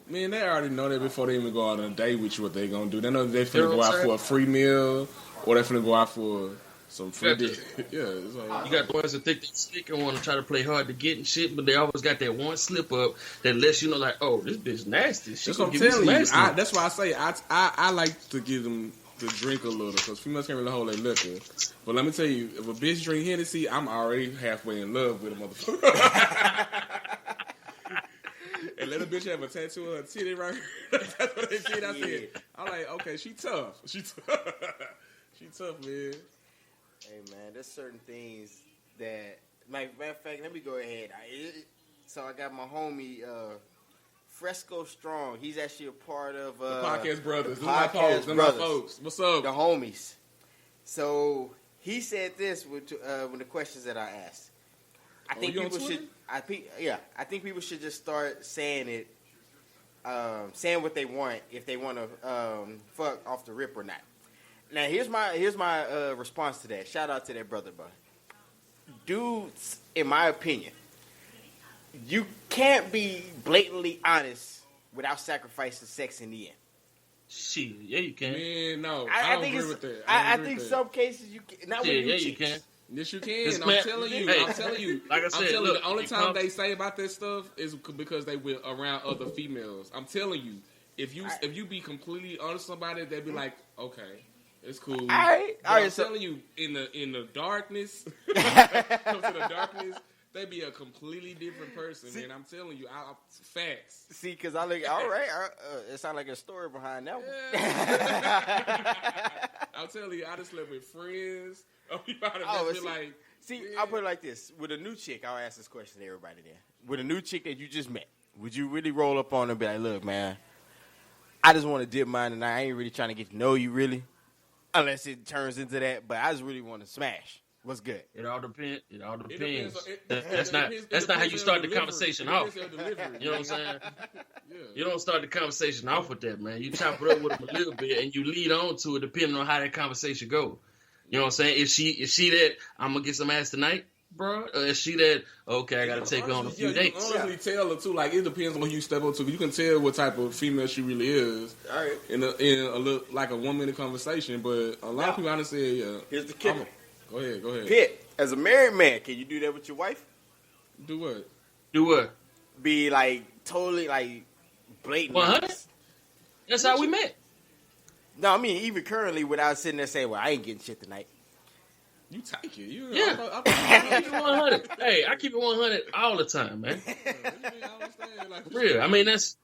Man, they already know that before they even go out on a date with you, what they gonna do. They know they finna go out for a free meal or they finna go out for some free dick. Yeah, it's like, you got the ones that think they slick and want to try to play hard to get and shit, but they always got that one slip up that lets you know, like, oh, this bitch nasty. That's what I'm telling you. That's why I say I like to give them to drink a little because females can't really hold their liquor. But let me tell you, if a bitch drink Hennessy, I'm already halfway in love with a motherfucker. And let a bitch have a tattoo of her titty right here. That's what they did. I said, I'm like, okay, she tough. She tough, man. Hey, man, there's certain things that, matter of fact, let me go ahead. So I got my homie, Fresco Strong. He's actually a part of... the Podcast Brothers. They're my folks. What's up? The homies. So he said this with the questions that I asked. I think people should... I think people should just start saying it, saying what they want if they want to fuck off the rip or not. Now here's my response to that. Shout out to that brother, bud. Dudes, in my opinion, you can't be blatantly honest without sacrificing sex in the end. Shit, yeah, you can. Man, no, I don't agree with that. I think some cases you can. Not when you can. Yes, you can. I'm telling you. Like I said, the only time they say about this stuff is because they were around other females. I'm telling you, if you be completely honest with somebody, they'd be like, okay, it's cool. All right. I'm telling you, in the darkness, come to the darkness, they be a completely different person, man. I'm telling you, facts. See, because I look, all right, it sounds like a story behind that one. I'm telling you, I just slept with friends. I'll put it like this. With a new chick, I'll ask this question to everybody there. With a new chick that you just met, would you really roll up on her and be like, look, man, I just want to dip mine tonight. I ain't really trying to get to know you, really, unless it turns into that, but I just really want to smash. What's good? It all depends. That's not how you start the conversation off. You know what I'm saying? Yeah. You don't start the conversation off with that, man. You chop it up with them a little bit, and you lead on to it depending on how that conversation go. You know what I'm saying? Is she that I'm gonna get some ass tonight, bro? Or is she that okay? I gotta take her on a few dates. You can honestly tell her too. Like it depends on who you step up to. You can tell what type of female she really is. All right. In a look like a 1 minute conversation, but a lot of people honestly say, here's the kicker. Go ahead. Pitt, as a married man, can you do that with your wife? Do what? Be like totally like blatant. 100. That's how we met. No, I mean, even currently, without sitting there saying, well, I ain't getting shit tonight. You take it. I keep it 100. Hey, I keep it 100 all the time, man. For real. I mean, that's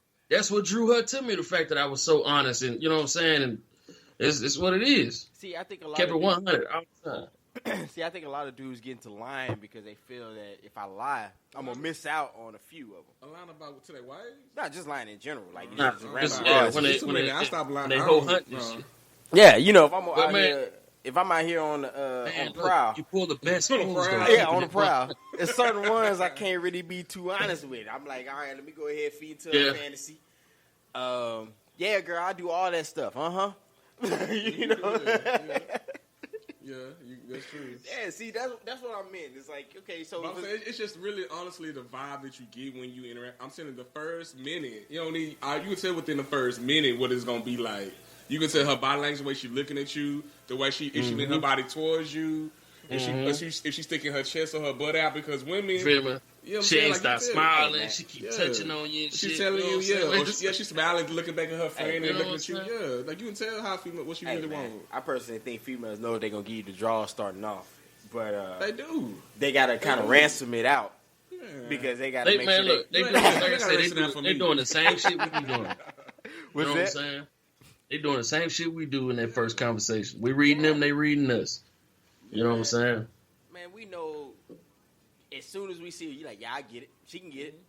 what drew her to me, the fact that I was so honest and, you know what I'm saying? And it's what it is. See, I think a lot kept of it 100 all the time. See, I think a lot of dudes get into lying because they feel that if I lie, I'm gonna miss out on a few of them. A line about to their wives? Not just lying in general, like Nah, just just, random odds. I stopped lying. When they whole hunt and shit. Yeah, you know, if I'm But out man- here, if I'm out here on the Man, look, prowl, you pull the best On the moves. prowl. though. yeah, on the prowl, there's certain ones I can't really be too honest with. I'm like, all right, let me go ahead and feed to Yeah. a fantasy. Yeah, girl, I do all that stuff. You know. Yeah, that's true. Yeah, see, that's what I meant. It's like, okay, so But I'm saying, it's just really, honestly, the vibe that you get when you interact. I'm saying the first minute, you don't need. You can tell within the first minute what it's gonna be like. You can tell her body language, the way she's looking at you, the way she leaning her body towards you, if she's sticking her chest or her butt out. Because women, Feel me? you know what I'm She saying? ain't Like, stop you tell- smiling. man. She keep Yeah. touching on you and She's shit. telling know you, what I'm saying? yeah, she's smiling, looking back at her friend, you and know looking at what you. I'm Yeah, like you can tell how female what she Hey, really man, wants. I personally think females know they're gonna give you the draw starting off, but They do. they gotta kind of ransom it out Yeah. because they gotta They, make man, sure look, they You doing, ain't- like I you said, ain't gotta raise it down for they me. doing the same shit we be doing. You What's know what I'm that? saying? They doing the same shit we do in that first conversation. We reading them, they reading us. You know what I'm saying? Man, we know as soon as we see her, you like, yeah, I get it. She can get it.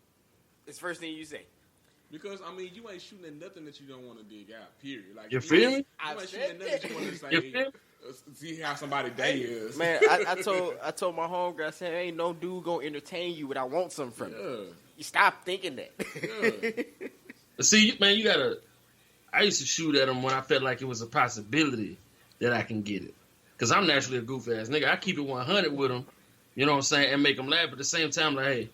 It's the first thing you say. Because I mean, you ain't shooting at nothing that you don't want to dig out. Period. Like You feel me? You I've ain't shooting at said nothing that you want to You say. feel me? See how somebody day is. Man, I told my homegirl, I said, ain't no dude gonna entertain you without want something from you. You stop thinking that. Yeah. But see, man, you gotta. I used to shoot at them when I felt like it was a possibility that I can get it. Because I'm naturally a goof ass nigga. I keep it 100 with them, you know what I'm saying, and make them laugh. At the same time, like, hey,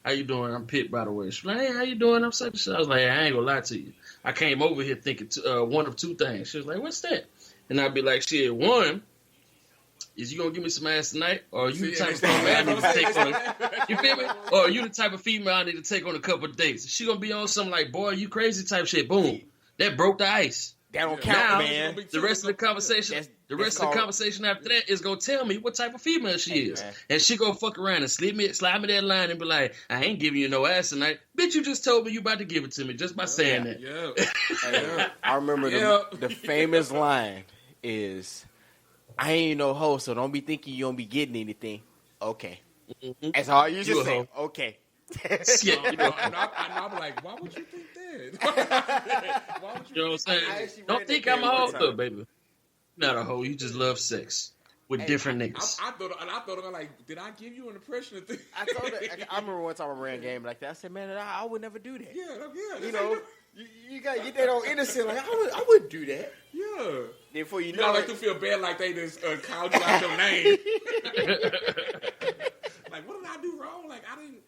how you doing? I'm Pitt, by the way. She's like, hey, how you doing? I'm such and such. I was like, hey, I ain't gonna lie to you. I came over here thinking one of two things. She was like, what's that? And I'd be like, shit, one, is you gonna give me some ass tonight? Or are you the type of female I need to take on? You feel me? Or are you the type of female I need to take on a couple of dates? She gonna be on something like, boy, you crazy type shit. Boom. That broke the ice. That don't Yeah. count, Now, man. the rest of the conversation, That's the rest of the called- conversation after that is gonna tell me what type of female she is, man. and she gonna fuck around and slide me that line and be like, "I ain't giving you no ass tonight, bitch. You just told me you about to give it to me just by saying that." Yeah. Hey, I remember Yeah. the famous line is, I ain't no hoe, so don't be thinking you don't be getting anything. Okay. That's all you You just a say. hoe. Okay. Yeah, you know, And I'll be like, why would you think that? Why would you know what I'm I saying? actually Don't read think that I'm a one hoe, time. though, baby. You're not a hoe. You just love sex with different niggas. I thought I'm like, did I give you an impression of things? I told her, I remember one time I ran a game like that. I said, man, I would never do that. Yeah. You know, you got to get that on innocent. Like, I wouldn't do that. Yeah. Then before you You know gotta it, make them feel bad like they just called you out your name. Like, what did I do wrong? Like, I didn't.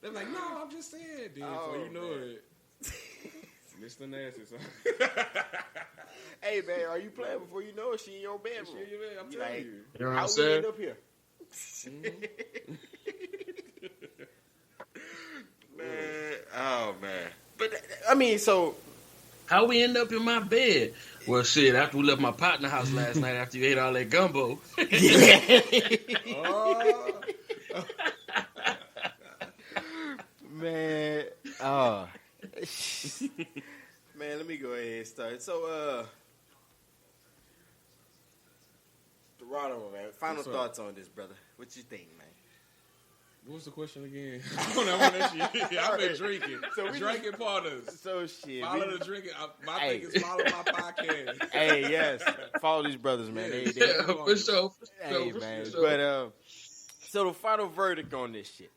They're like, no, I'm just saying. Then before you know it, Mr. Nasty. So. hey, man, are you playing before you know it? She in your bedroom. I'm You telling like, you. You know what How I'm we saying? end up here? Man, oh, man. But, I mean, so... How we end up in my bed? Well, shit, after we left my partner house last night after you ate all that gumbo. Oh. Man, man, let me go ahead and start. So, Deronimo, man, final What's up? thoughts on this, brother. What you think, man? What was the question again? I don't know that shit. I've been drinking. So we Drinking partners. So, shit. Follow the drinking. My Hey. thing is follow my podcast. Hey, yes. Follow these brothers, man. They, Yeah, for sure. hey, For man. sure. But, so the final verdict on this shit.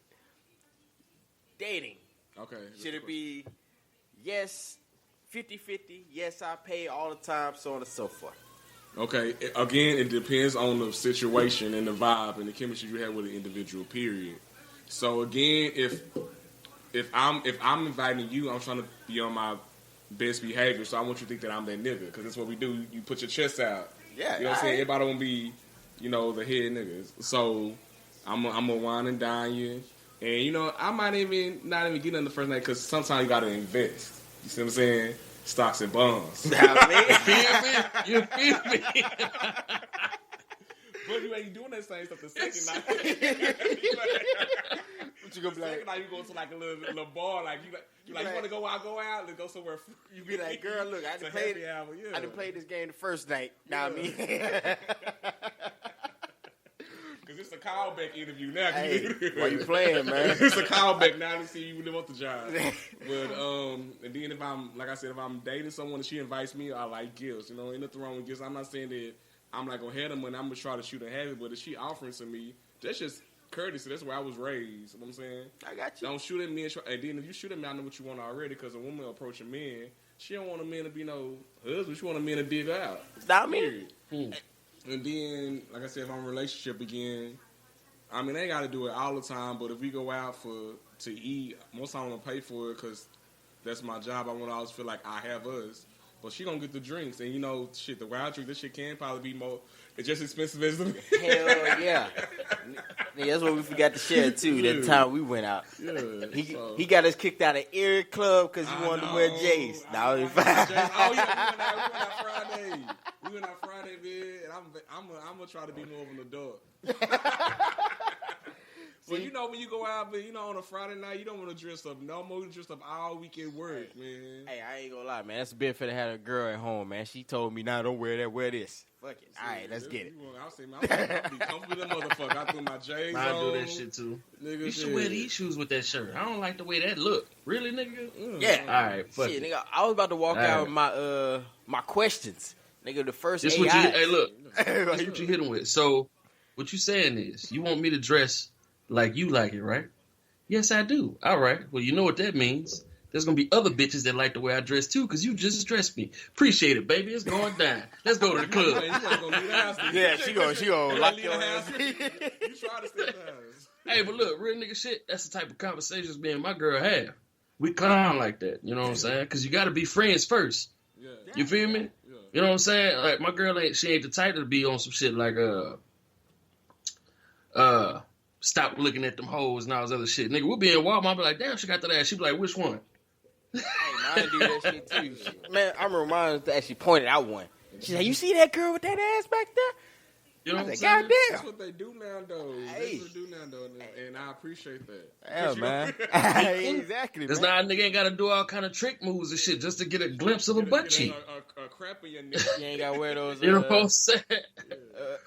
Dating. Okay. Should it be yes, 50-50, yes, I pay all the time, so on and so forth? Okay. Again, it depends on the situation and the vibe and the chemistry you have with the individual. Period. So again, if I'm inviting you, I'm trying to be on my best behavior. So I want you to think that I'm that nigga because that's what we do. You put your chest out. Yeah, You know what I'm saying? Everybody want to be, the head niggas. So I'm gonna wine and dine you. And, I might not even get on the first night because sometimes you got to invest. You see what I'm saying? Stocks and bonds. You feel me? But you ain't doing that same stuff the second night. What you gonna be Second like? night you go to like a little bar, you want to go out, Let's go somewhere. You be like, girl, look, I It's a done played happy hour, yeah. I done played this game the first night. Now I mean, This is a callback interview now. Hey, why you playing, man? It's a callback now to see you really want the job. But and then if I'm dating someone and she invites me, I like gifts. You know, ain't nothing wrong with gifts. I'm not saying that I'm like gonna have them and I'm gonna try to shoot and have it. But if she offering to me, that's just courtesy. That's where I was raised. You know what I'm saying? I got you. Don't shoot at me. And then if you shoot at me, I know what you want already. Because a woman approaching men, she don't want a man to be no husband. She want a man to dig her out. Not me. And then, like I said, if I'm in a relationship again, I mean, they got to do it all the time. But if we go out to eat, most time I'm gonna pay for it because that's my job. I want to always feel like I have us. But she gonna get the drinks, and you know, shit, the wild drink, this shit can probably be more. It's just expensive as the. Hell yeah. Yeah, that's what we forgot to share too. That time we went out. Yeah, he got us kicked out of Erie Club because he wanted to wear J's. Now he's fine. Oh yeah, we went out Friday. We went out Friday, man. And I'm gonna try to be more of an adult. Well, you know when you go out, man, you know on a Friday night, you don't want to dress up no more. You dress up all weekend work, man. Hey, I ain't gonna lie, man. That's a benefit of having a girl at home, man. She told me, "Nah, don't wear that. Wear this." Fuck it. All right, let's get it. I'll say, man, I'll be comfortable with a motherfucker. I threw my J's on. I do that shit too. Nigga, You should wear these shoes with that shirt. I don't like the way that look. Really, nigga? Yeah. All right, fuck Shit, it. nigga. I was about to walk All out right. with my questions, nigga. The first This AI. what you, hey, look. That's what you hit him with. So, what you saying is, you want me to dress like you like it, right? Yes, I do. All right. Well, you know what that means. There's going to be other bitches that like the way I dress, too, because you just dressed me. Appreciate it, baby. It's going down. Let's go to the club. Man, you ain't gonna leave the house. Yeah, she gonna lock your ass. You try to stay in the house. Hey, but look, real nigga shit, that's the type of conversations me and my girl have. We clown like that, you know what I'm saying? Because you got to be friends first. Yeah. You feel me? Yeah. You know what I'm saying? Like, my girl ain't the type to be on some shit like, stop looking at them hoes and all this other shit. Nigga, we'll be in Walmart, I'll be like, damn, she got that ass. She be like, which one? Hey, mine do that shit too. Man, I remember mine actually pointed out one. She said, "You see that girl with that ass back there?" You know I what I'm said, saying? "God That's damn." what they do now, though. Hey. That's what they do now, though. And I appreciate that. Yeah, man. Exactly, Because man. now a nigga ain't got to do all kind of trick moves and shit just to get a glimpse of a butt cheek. A crap in your neck. You ain't gotta wear those. You know what I'm saying?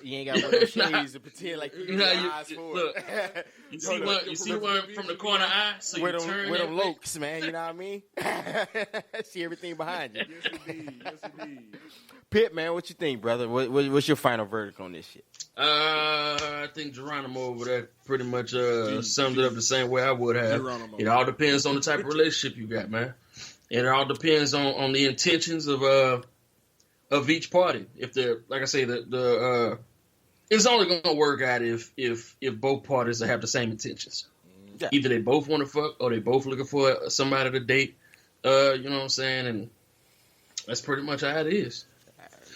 You ain't gotta wear those shades to pretend like you got your eyes for look, it. You see one from the corner eye, so with you them, turn with that them way. lokes, man. You know what I mean? See everything behind you. Yes, indeed. Yes, indeed. Pitt, man, what you think, brother? What's your final verdict on this shit? I think Geronimo over there pretty much summed it up the same way I would have. Geronimo. It all depends on the type of relationship you got, man. And it all depends on the intentions of each party. If they're, like I say, it's only gonna work out if both parties have the same intentions. Yeah. Either they both want to fuck or they both looking for somebody to date. You know what I'm saying? And that's pretty much how it is.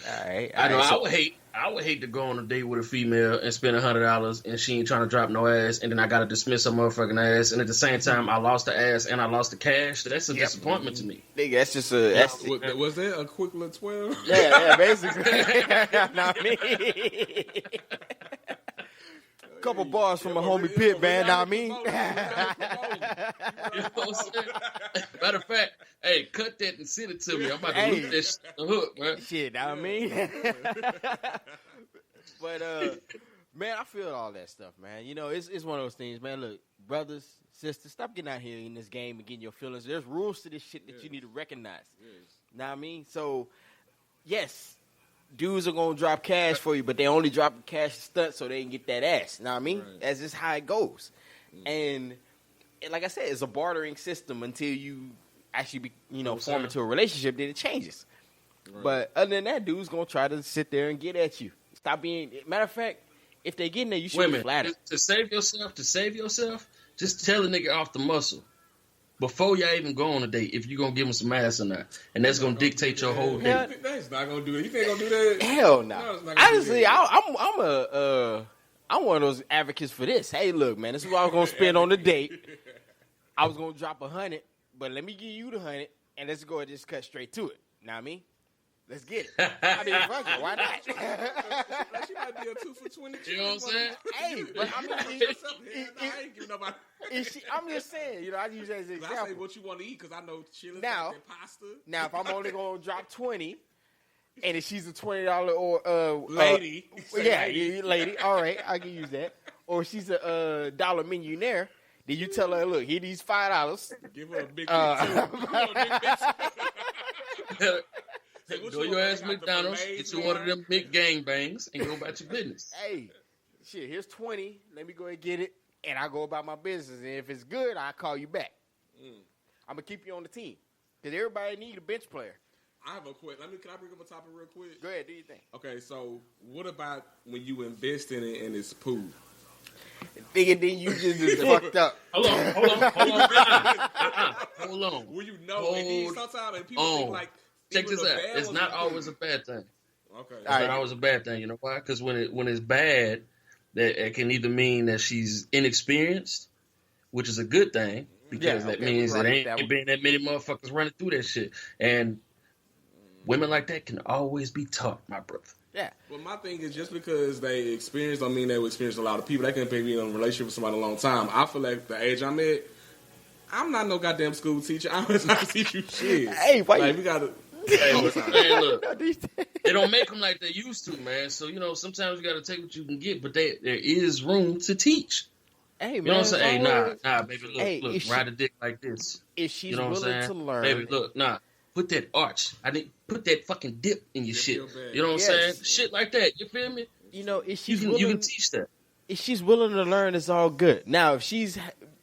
All right. I know. So, I would hate to go on a date with a female and spend $100 and she ain't trying to drop no ass, and then I gotta dismiss her motherfucking ass, and at the same time I lost the ass and I lost the cash. That's a disappointment to me. nigga, that's just a. That's, Was that a quick little 12? yeah, basically. Know what I mean? Couple bars from a homie Pitt, man. Know what I mean? You know what I'm saying? Matter of fact, hey, cut that and send it to me. I'm about to look this the hook, man. Shit, know what I mean? But man, I feel all that stuff, man. You know, it's one of those things, man. Look, brothers, sisters, stop getting out here in this game and getting your feelings. There's rules to this shit that you need to recognize. Know what I mean? So, yes, dudes are gonna drop cash for you, but they only drop the cash stunt so they can get that ass. Know what I mean? Right. That's just how it goes. And like I said, it's a bartering system until you actually form into a relationship, then it changes. Right. But other than that, dude's gonna try to sit there and get at you. Stop being. Matter of fact, if they get in there, you should be flattered. To save yourself, just tell a nigga off the muscle before y'all even go on a date if you're gonna give him some ass or not, and that's gonna dictate your whole date. That's not gonna do it. You think gonna do that? Hell no. No, it's not gonna Honestly, do that. I'm one of those advocates for this. Hey, look, man, this is what I was gonna spend on the date. I was gonna drop 100, but let me give you the 100, and let's go and just cut straight to it. Know what I mean? Let's get it. I mean, fuck it. Why not? Like she might be a 2 for 20. You know what I'm saying? Hey, but I mean, I ain't giving nobody. I'm just saying, I use that as an I say example. what you want to eat because I know chili Now- and pasta. Now, if I'm only gonna drop 20, and if she's a $20 or Lady. yeah, lady. All right, I can use that. or she's a dollar millionaire, then you tell her, look, here these $5. Give her a big Go your ass McDonald's, get you one of them big gangbangs, and go about your business. Hey, shit, here's 20. Let me go and get it, and I go about my business. And if it's good, I'll call you back. I'm gonna keep you on the team because everybody need a bench player. I have a quick. Can I bring up a topic real quick? Go ahead, do your thing. Okay, so what about when you invest in it and it's poo? Thinking then you just fucked up. Hold on. Well, you know, and then sometimes and people think like. Check this out. It's not always a bad thing. Okay. It's not always a bad thing. You know why? Because when it's bad, that it can either mean that she's inexperienced, which is a good thing, because that means there ain't been that many motherfuckers running through that shit. And women like that can always be taught, my brother. Yeah. Well, my thing is just because they experience don't mean they will experience a lot of people. They can be in a relationship with somebody a long time. I feel like the age I'm at, I'm not no goddamn school teacher. I'm not going to teach you shit. Hey, why like, you... we got to... Hey, look, they don't make them like they used to, man. So, sometimes you got to take what you can get, but there is room to teach. Hey, man. You know what I'm saying? Hey, nah, baby, look, ride a dick like this. If she's willing to learn. Baby, look, put that arch. Put that fucking dip in your shit. You know what I'm saying? Shit like that. You feel me? If she's you can teach that. If she's willing to learn, it's all good. Now, if she's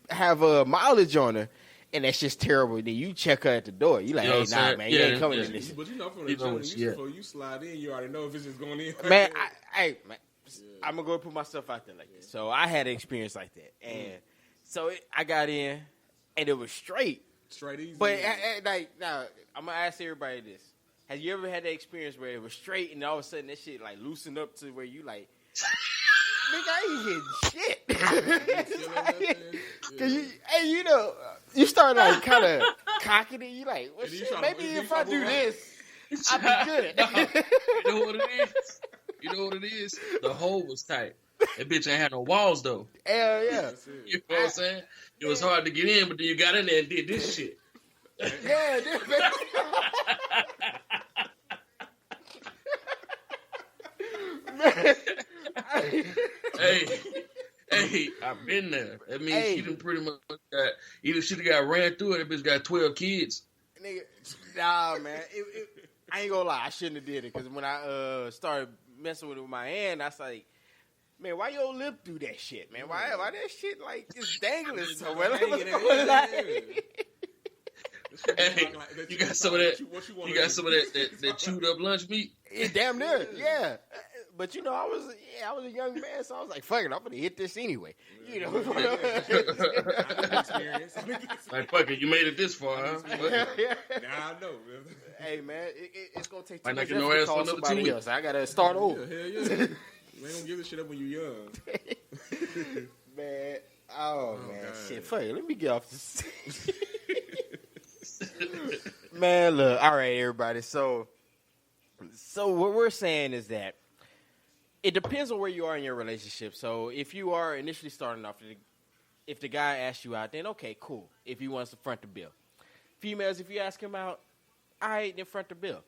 have a mileage on her, and that's just terrible, then you check her at the door. You like, hey, nah, man, you ain't coming in this. But from the jump, before you slide in, you already know if it's just going in. Man, I'm going to go put myself out there like this. So I had an experience like that. And so I got in, and it was straight. Straight easy. But, now, I'm going to ask everybody this. Have you ever had that experience where it was straight, and all of a sudden that shit, like, loosened up to where you, like... Nigga, I ain't hitting shit. Cause you start like kind of cocking it. You like, well, shit, maybe if I do this, I'll be good. You know what it is? The hole was tight. That bitch ain't had no walls though. Hell yeah. You know what I'm saying? It was hard to get in, but then you got in there and did this shit. Yeah, man. Hey, I've been there. That means she done pretty much got, either she got ran through it, that bitch got 12 kids. Nigga, nah, man. I ain't gonna lie, I shouldn't have did it, because when I started messing with my hand, I was like, man, why your lip do that shit, man? Why that shit, like, just dangling somewhere? Hey, you got some of that. You got some of that chewed up lunch meat. It's damn near, yeah. But I was a young man, so I was like, "Fuck it, I'm gonna hit this anyway." You know, like fuck it, you made it this far, huh? Yeah, I know. Hey man, it's gonna take too much effort to call somebody else. I gotta start over. Hell yeah. You ain't gonna give this shit up when you young. Man, man, shit. Fuck it, let me get off this. Man, look, all right, everybody. So what we're saying is that it depends on where you are in your relationship. So if you are initially starting off, if the guy asks you out, then okay, cool. If he wants to front the bill. Females, if you ask him out, all right, then front the bill.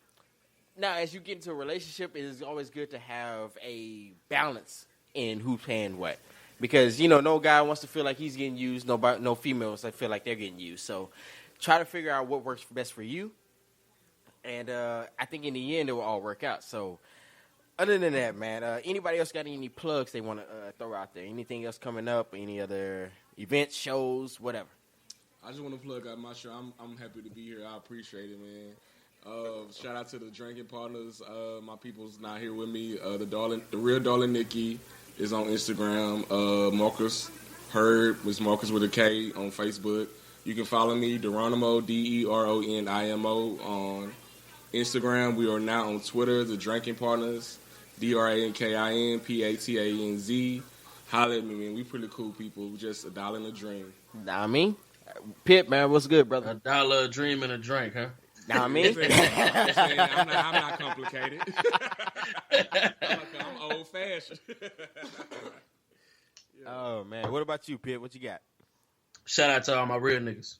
Now, as you get into a relationship, it is always good to have a balance in who's paying what. Because, no guy wants to feel like he's getting used. No female wants to feel like they're getting used. So try to figure out what works best for you. And I think in the end, it will all work out. So other than that, man, anybody else got any plugs they want to throw out there? Anything else coming up? Any other events, shows, whatever? I just want to plug out my show. I'm happy to be here. I appreciate it, man. Shout out to the Drankin Partners. My people's not here with me. The real Darling Nikki is on Instagram. Marcus Heard was Marcus with a K on Facebook. You can follow me, Deronimo, Deronimo, on Instagram. We are now on Twitter, the Drankin Partners, Drankin Patanz. Holla at me, man. We pretty cool people. We just $1 and a dream. Nah, I mean, Pip, man, what's good, brother? $1, a dream, and a drink, huh? Nah, I mean, I'm not complicated. I'm old fashioned. Oh man, what about you, Pip? What you got? Shout out to all my real niggas.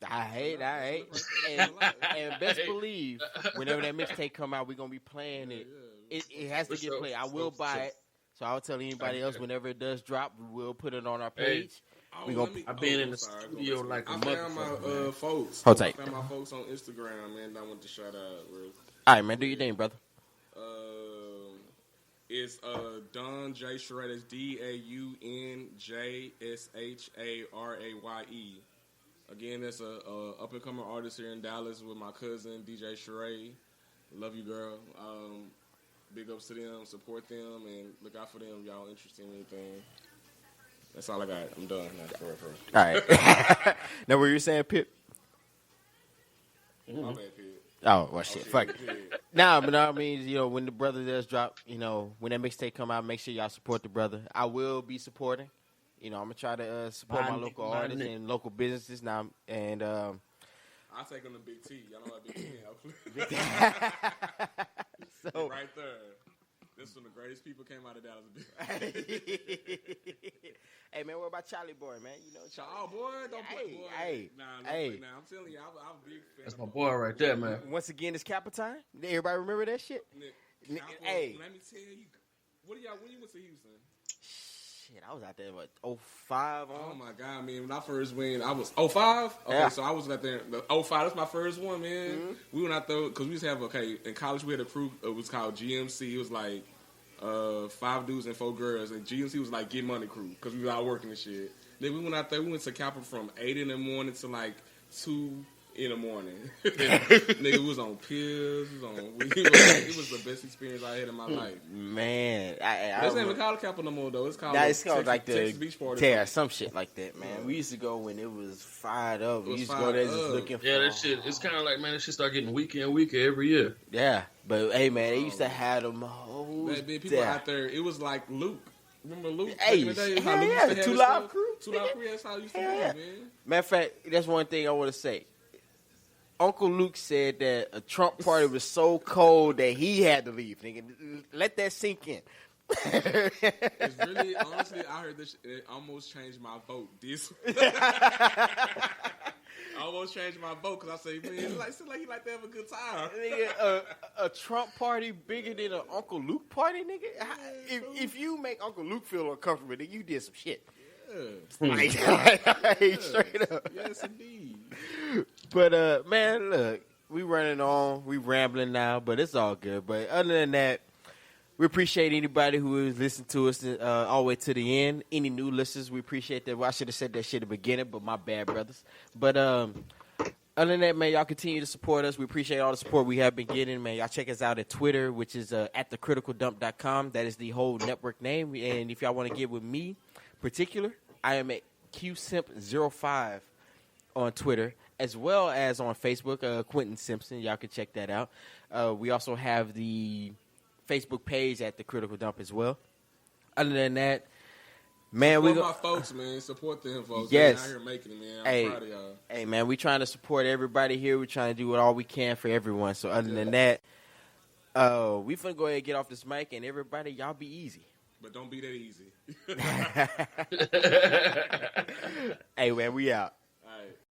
I hate. And best believe, whenever that mixtape come out, we're going to be playing it. It has to get played. I will buy it. So I'll tell anybody else whenever it does drop, we'll put it on our Hey. page. We gonna. I've been in the studio like a I month. found my folks. Hold tight. I found my folks on Instagram, man. I want to shout out. Real. All right, man. Do your thing, brother. It's Don J Sherray. That's DAUNJSHARAYE. Again, that's a up and coming artist here in Dallas with my cousin DJ Sherray. Love you, girl. Big ups to them. Support them and look out for them. Y'all interested in anything? That's all I got. I'm done. For All right. Now, what you saying, Pip? My bad, Pip. Oh, well, shit. Fuck it. Nah, but I mean, when the brother does drop, when that mixtape come out, make sure y'all support the brother. I will be supporting. I'm going to try to support my local artists and local businesses now. And I'll take them to Big T. Y'all know what Big T is. So, right there. This is when the greatest people came out of Dallas. Hey, man, what about Charlie Boy, man? Oh, boy, don't play, boy. Hey, Nah, hey. I'm telling you, I'm a big fan. That's my boy right there, man. Once again, it's Capitine. Everybody remember that shit? Hey. Let me tell you. When you went to Houston? Shit, I was out there, 05 on? Oh, my God, man. When I first went, I was 05? Okay, yeah. So I was out there. 05, that's my first one, man. Mm-hmm. We went out there, because we used to have, in college we had a crew. It was called GMC. It was like 5 dudes and 4 girls. And GMC was like Get Money Crew, because we was out working and shit. Then we went out there. We went to Capitol from 8 in the morning to like 2 in the morning. Nigga was on pills. It was the best experience I had in my life. Man, It's not even called Capitol no more though. It's called like the Texas Beach Party. Tear, some shit like that, man. Yeah. We used to go when it was fired up. We used to go there just looking for. Yeah, that shit. It's kind of like, man, that shit start getting weaker and weaker every year. Yeah, but hey, man, they used to have them hoes. People out there. It was like Luke. Remember Luke? Hey, the day, hell yeah, the 2 Live Crew. 2 Live Crew. That's how it used to be, man. Matter of fact, that's one thing I want to say. Uncle Luke said that a Trump party was so cold that he had to leave. Nigga, let that sink in. It's really, honestly, I heard this. It almost changed my vote. I almost changed my vote because I say, man, it seems like he like to have a good time. Nigga, a Trump party bigger than an Uncle Luke party, nigga? If you make Uncle Luke feel uncomfortable, then you did some shit. Yeah. Straight up. Yes, indeed. But, man, look, we running on. We rambling now, but it's all good. But other than that, we appreciate anybody who is listening to us all the way to the end. Any new listeners, we appreciate that. Well, I should have said that shit at the beginning, but my bad, brothers. But other than that, man, y'all continue to support us. We appreciate all the support we have been getting, man. Y'all check us out at Twitter, which is at thecriticaldump.com. That is the whole network name. And if y'all want to get with me particular, I am at QSimp05 on Twitter, as well as on Facebook, Quentin Simpson. Y'all can check that out. We also have the Facebook page at The Critical Dump as well. Other than that, man, support my folks, man. Support them folks. Yes. They're out here making it, man. I'm proud of y'all. Hey, man, we trying to support everybody here. We're trying to do all we can for everyone. So other than that, we finna go ahead and get off this mic, and everybody, y'all be easy. But don't be that easy. Hey, man, we out.